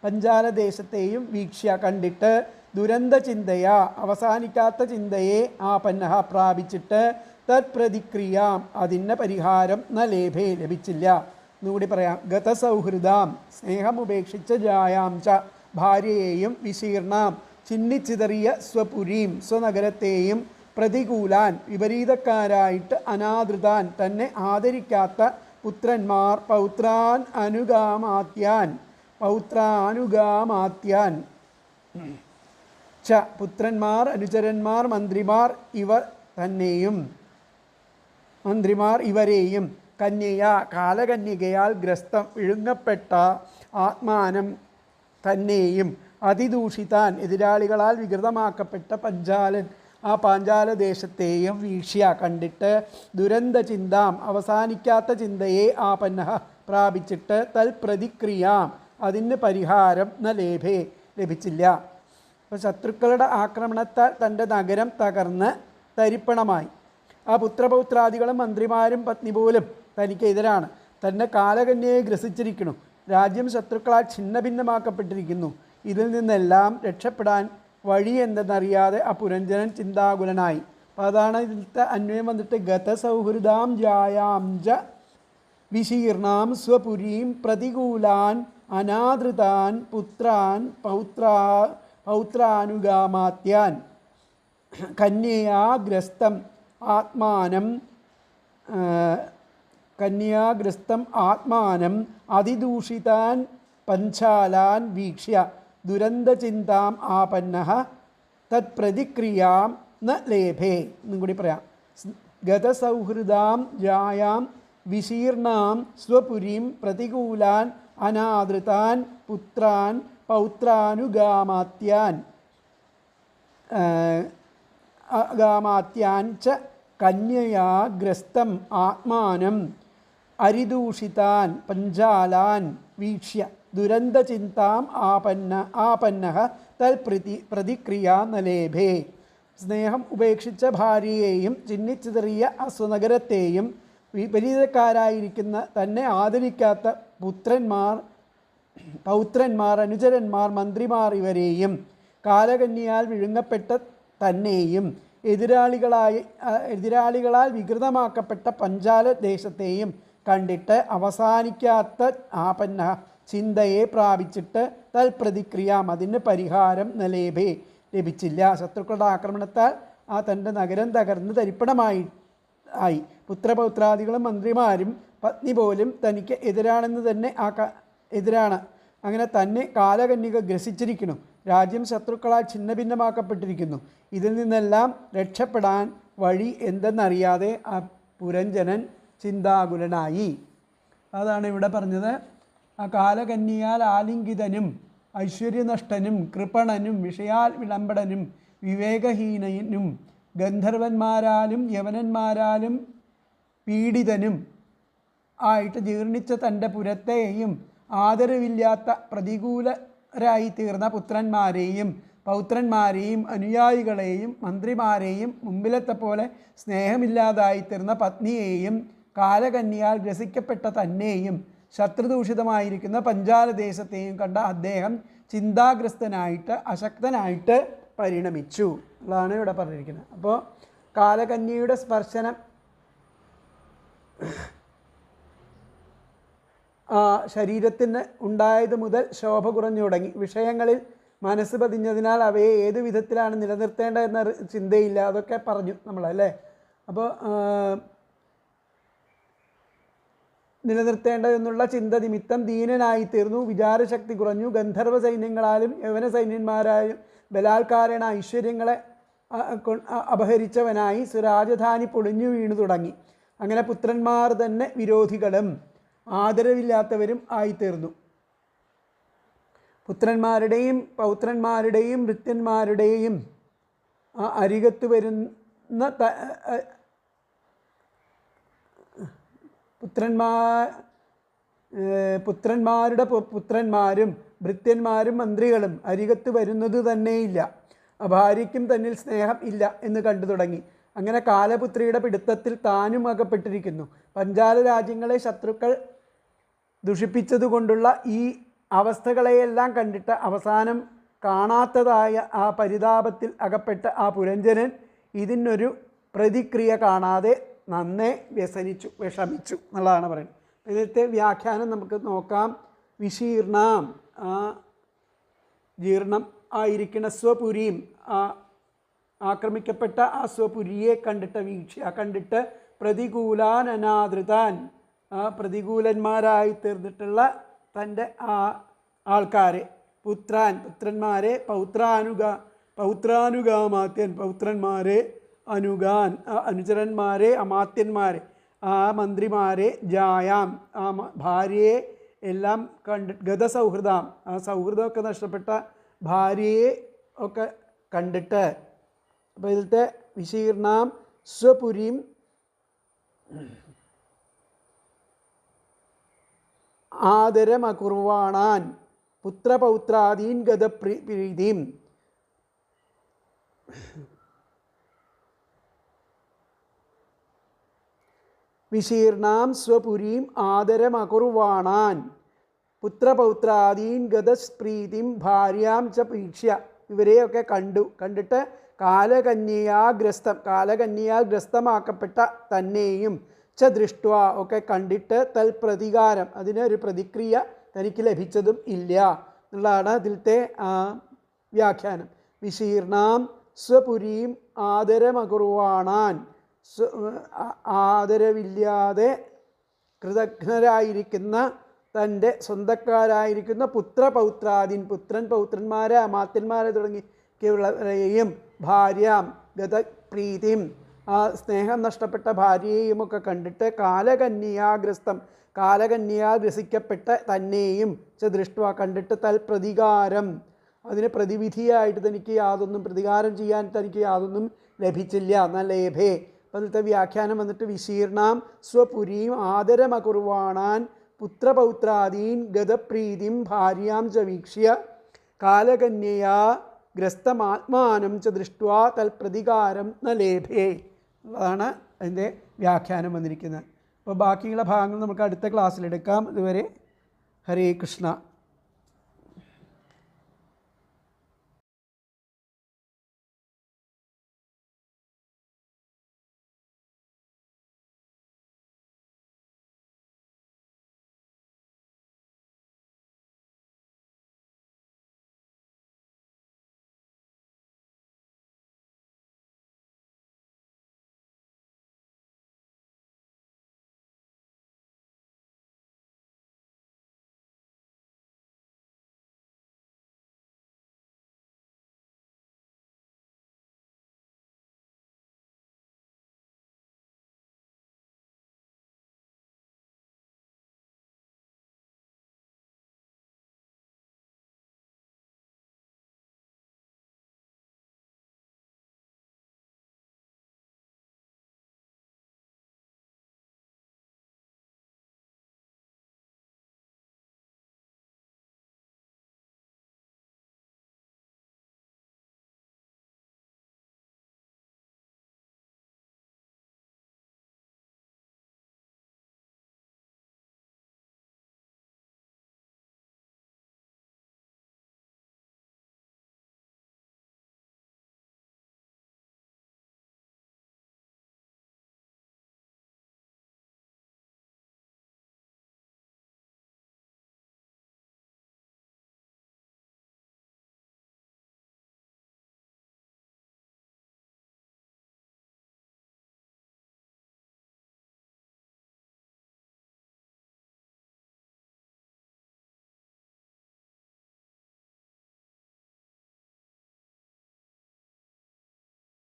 പഞ്ചാലദേശത്തെയും വീക്ഷ്യ കണ്ടിട്ട് ദുരന്ത ചിന്തയാ അവസാനിക്കാത്ത ചിന്തയെ ആപന്നഹ പ്രാപിച്ചിട്ട് തത്പ്രതിക്രിയാം അതിന് പരിഹാരം ന ലേഭേ ലഭിച്ചില്ല. എന്നുകൂടി പറയാം. ഗതസൗഹൃദാം സ്നേഹമുപേക്ഷിച്ച ജായാം ച ഭാര്യയെയും, വിശീർണാം ചിന്നിച്ചിതറിയ സ്വപുരീം സ്വനഗരത്തെയും, പ്രതികൂലാൻ വിപരീതക്കാരായിട്ട് അനാദൃതാൻ തന്നെ ആദരിക്കാത്ത പുത്രന്മാർ, പൗത്രാനുഗാമാത്യാൻ ച പുത്രന്മാർ അനുചരന്മാർ മന്ത്രിമാർ ഇവർ തന്നെയും ഇവരെയും കാലകന്യകയാൽ ഗ്രസ്തം വിഴുങ്ങപ്പെട്ട ആത്മാനം തന്നെയും അതിദൂഷിതാൻ എതിരാളികളാൽ വികൃതമാക്കപ്പെട്ട ആ പാഞ്ചാലദേശത്തെയും വീക്ഷ്യ കണ്ടിട്ട് ദുരന്ത ചിന്താം അവസാനിക്കാത്ത ചിന്തയെ ആപന്നഹ പ്രാപിച്ചിട്ട് തൽപ്രതിക്രിയാം അതിന് പരിഹാരം ന ലേഭേ ലഭിച്ചില്ല. അപ്പോൾ ശത്രുക്കളുടെ ആക്രമണത്താൽ തൻ്റെ നഗരം തകർന്ന് തരിപ്പണമായി. ആ പുത്രപൗത്രാദികളും മന്ത്രിമാരും പത്നി പോലും തനിക്കെതിരാണ്. തന്നെ കാലകന്യയെ ഗ്രസിച്ചിരിക്കുന്നു. രാജ്യം ശത്രുക്കളാൽ ഛിന്നഭിന്നമാക്കപ്പെട്ടിരിക്കുന്നു. ഇതിൽ നിന്നെല്ലാം രക്ഷപ്പെടാൻ വഴി എന്തെന്നറിയാതെ ആ പുരഞ്ജനൻ ചിന്താകുലനായി. അപ്പോൾ അതാണ് ഇതിലത്തെ അന്വയം വന്നിട്ട് ഗതസൗഹൃദാം ജായാം ച വിശീർണാം സ്വപുരീം പ്രതികൂലാൻ അനാദൃതാൻ പുത്രാൻ പൗത്രാനുഗാമാത്യാൻ കന്യയാ ഗ്രസ്തം ആത്മാനം കന്യാഗ്രസ്തം ആത്മാനം അതിദൂഷിതാൻ പഞ്ചാലാൻ വീക്ഷ്യ ദുരന്തചിന്താം ആപന്നഃ തത്പ്രതിക്രിയാം ന ലേഭേ. എന്നും കൂടി പറയാം. ഗതസൗഹൃദാം ജായാം വിശീർണാം സ്വപുരീം പ്രതികൂലാൻ അനാദൃതാൻ പുത്രാൻ പൗത്രാനുഗാമാത്യാൻ ച കന്യയാ ഗ്രസ്തം ആത്മാനം അരിദൂഷിതാൻ പഞ്ചാലാൻ വീക്ഷ്യ ദുരന്തചിന്താം ആപന്നഃ പ്രതിക്രിയാ നലേഭേ. സ്നേഹം ഉപേക്ഷിച്ച ഭാര്യയെയും ചിന്നിച്ചിതറിയ സ്വനഗരത്തെയും വിപരീതക്കാരായിരിക്കുന്ന തന്നെ ആദരിക്കാത്ത പൗത്രന്മാർ, അനുചരന്മാർ, മന്ത്രിമാർ ഇവരെയും കാലകന്യയാൽ വിഴുങ്ങപ്പെട്ട തന്നെയും എതിരാളികളാൽ വികൃതമാക്കപ്പെട്ട പഞ്ചാല ദേശത്തെയും കണ്ടിട്ട് അവസാനിക്കാത്ത ആപന്ന ചിന്തയെ പ്രാപിച്ചിട്ട് തൽപ്രതിക്രിയാം അതിന് പരിഹാരം നലേഭേ ലഭിച്ചില്ല. ശത്രുക്കളുടെ ആക്രമണത്താൽ തൻ്റെ നഗരം തകർന്ന് തരിപ്പണമായി പുത്രപൗത്രാദികളും മന്ത്രിമാരും പത്നി പോലും തനിക്ക് എതിരാണെന്ന് തന്നെ എതിരാണ്. അങ്ങനെ തന്നെ കാലകന്യക ഗ്രസിച്ചിരിക്കുന്നു. രാജ്യം ശത്രുക്കളാൽ ഛിന്നഭിന്നമാക്കപ്പെട്ടിരിക്കുന്നു. ഇതിൽ നിന്നെല്ലാം രക്ഷപ്പെടാൻ വഴി എന്തെന്നറിയാതെ ആ പുരഞ്ജനൻ ചിന്താകുലനായി. അതാണ് ഇവിടെ പറഞ്ഞത്. ആ കാലകന്യയാൽ ആലിംഗിതനും ഐശ്വര്യനഷ്ടനും കൃപണനും വിഷയാൽ വിളംബടനും വിവേകഹീനനും ഗന്ധർവന്മാരാലും യവനന്മാരാലും പീഡിതനും ആയിട്ട് ജീർണിച്ച തൻ്റെ പുരത്തെയും ആദരവില്ലാത്ത പ്രതികൂലരായി തീർന്ന പുത്രന്മാരെയും പൗത്രന്മാരെയും അനുയായികളെയും മന്ത്രിമാരെയും മുമ്പിലത്തെ പോലെ സ്നേഹമില്ലാതായി തീർന്ന പത്നിയെയും കാലകന്യയാൽ ഗ്രസിക്കപ്പെട്ട തന്നെയും ശത്രുദൂഷിതമായിരിക്കുന്ന പഞ്ചാലദേശത്തെയും കണ്ട അദ്ദേഹം ചിന്താഗ്രസ്തനായിട്ട് അശക്തനായിട്ട് പരിണമിച്ചു അതാണ് ഇവിടെ പറഞ്ഞിരിക്കുന്നത്. അപ്പോൾ കാലകന്യയുടെ സ്പർശനം ശരീരത്തിന് ഉണ്ടായത് മുതൽ ശോഭ കുറഞ്ഞു തുടങ്ങി. വിഷയങ്ങളിൽ മനസ്സ് പതിഞ്ഞതിനാൽ അവയെ ഏതു വിധത്തിലാണ് നിലനിർത്തേണ്ടതെന്ന ചിന്തയില്ല. അതൊക്കെ പറഞ്ഞു നമ്മളല്ലേ. അപ്പോൾ നിലനിർത്തേണ്ടതെന്നുള്ള ചിന്ത നിമിത്തം ദീനനായിത്തീർന്നു, വിചാരശക്തി കുറഞ്ഞു. ഗന്ധർവ സൈന്യങ്ങളാലും യവന സൈന്യന്മാരാലും ബലാത്കാരേണ ഐശ്വര്യങ്ങളെ അപഹരിച്ചവനായി സ്വരാജധാനി പൊളിഞ്ഞു വീണു തുടങ്ങി. അങ്ങനെ പുത്രന്മാർ തന്നെ വിരോധികളും ആദരവില്ലാത്തവരും ആയിത്തീർന്നു. പുത്രന്മാരുടെയും പൗത്രന്മാരുടെയും ഭൃത്യന്മാരുടെയും അരികത്ത് വരുന്ന പുത്രന്മാരുടെ പുത്രന്മാരും ഭൃത്യന്മാരും മന്ത്രികളും അരികത്ത് വരുന്നത് തന്നെയില്ല. ഭാര്യയ്ക്കും തന്നിൽ സ്നേഹം ഇല്ല എന്ന് കണ്ടു തുടങ്ങി. അങ്ങനെ കാലപുത്രിയുടെ പിടുത്തത്തിൽ താനും അകപ്പെട്ടിരിക്കുന്നു. പഞ്ചാല രാജ്യങ്ങളെ ശത്രുക്കൾ ദുഷിപ്പിച്ചതുകൊണ്ടുള്ള ഈ അവസ്ഥകളെയെല്ലാം കണ്ടിട്ട് അവസാനം കാണാത്തതായ ആ പരിതാപത്തിൽ അകപ്പെട്ട ആ പുരഞ്ജനൻ ഇതിനൊരു പ്രതിക്രിയ കാണാതെ നന്നേ വിഷമിച്ചു എന്നുള്ളതാണ് പറയുന്നത്. ഇതിലത്തെ വ്യാഖ്യാനം നമുക്ക് നോക്കാം. വിശീർണാം ജീർണം ആയിരിക്കുന്ന സ്വപുരിയും ആക്രമിക്കപ്പെട്ട ആ സ്വപുരിയെ കണ്ടിട്ട് കണ്ടിട്ട് പ്രതികൂലാൻ അനാദൃതാൻ പ്രതികൂലന്മാരായി തീർന്നിട്ടുള്ള തൻ്റെ ആൾക്കാരെ പുത്രന്മാരെ പൗത്രാനുഗാമാത്യൻ പൗത്രന്മാരെ അനുചരന്മാരെ അമാത്യന്മാരെ മന്ത്രിമാരെ ജായാം ഭാര്യയെ എല്ലാം ഗതസൗഹൃദം സൗഹൃദമൊക്കെ നഷ്ടപ്പെട്ട ഭാര്യയെ ഒക്കെ കണ്ടിട്ട്. അപ്പോൾ ഇതിലത്തെ വിശീർണാം സ്വപുരീം ആദരമകുർവാണാൻ പുത്രപൗത്രാദീൻ ഗതപ്രീതിം വിശീർണാം സ്വപുരീം ആദരമകുർവാണാൻ പുത്രപൗത്രാദീൻ ഗതസ്പ്രീതിം ഭാര്യാം ച വീക്ഷ്യ ഇവരെയൊക്കെ കണ്ടിട്ട് കാലകന്യയാൽ ഗ്രസ്തമാക്കപ്പെട്ട തന്നെയും ച ദൃഷ്ട്വ ഒക്കെ കണ്ടിട്ട് തൽപ്രതികാരം അതിനൊരു പ്രതിക്രിയ തനിക്ക് ലഭിച്ചതും ഇല്ല എന്നുള്ളതാണ് അതിലത്തെ വ്യാഖ്യാനം. വിശീർണാം സ്വപുരീം ആദരമകുർവാണാൻ ആദരവില്ലാതെ കൃതജ്ഞരായിരിക്കുന്ന തൻ്റെ സ്വന്തക്കാരായിരിക്കുന്ന പുത്രപൗത്രാദീൻ, പുത്രൻ പൗത്രന്മാരെ അമാത്യന്മാരെ തുടങ്ങിയുള്ളവരെയും ഭാര്യാം ഗതപ്രീതിം, ആ സ്നേഹം നഷ്ടപ്പെട്ട ഭാര്യയെയും ഒക്കെ കണ്ടിട്ട് കാലകന്യാഗ്രസ്തം, കാലകന്യാ ഗ്രസിക്കപ്പെട്ട തന്നെയും ദൃഷ്ടുവ കണ്ടിട്ട് തൽപ്രതികാരം, അതിന് പ്രതിവിധിയായിട്ട് തനിക്ക് യാതൊന്നും പ്രതികാരം ചെയ്യാൻ തനിക്ക് യാതൊന്നും ലഭിച്ചില്ല. എന്നാൽ ലേഭേ, അതിലത്തെ വ്യാഖ്യാനം വന്നിട്ട് വിശീർണാം സ്വപുരീം ആദരമകുർവാണാൻ പുത്രപൗത്രാദീൻ ഗതപ്രീതിം ഭാര്യാം ച വീക്ഷ്യ കാലകന്യയാ ഗ്രസ്തമാത്മാനം ച ദൃഷ്ട്വാ തൽപ്രതികാരം ന ലേഭേ അതാണ് അതിൻ്റെ വ്യാഖ്യാനം വന്നിരിക്കുന്നത്. അപ്പോൾ ബാക്കിയുള്ള ഭാഗങ്ങൾ നമുക്ക് അടുത്ത ക്ലാസ്സിലെടുക്കാം. ഇതുവരെ ഹരേ കൃഷ്ണ.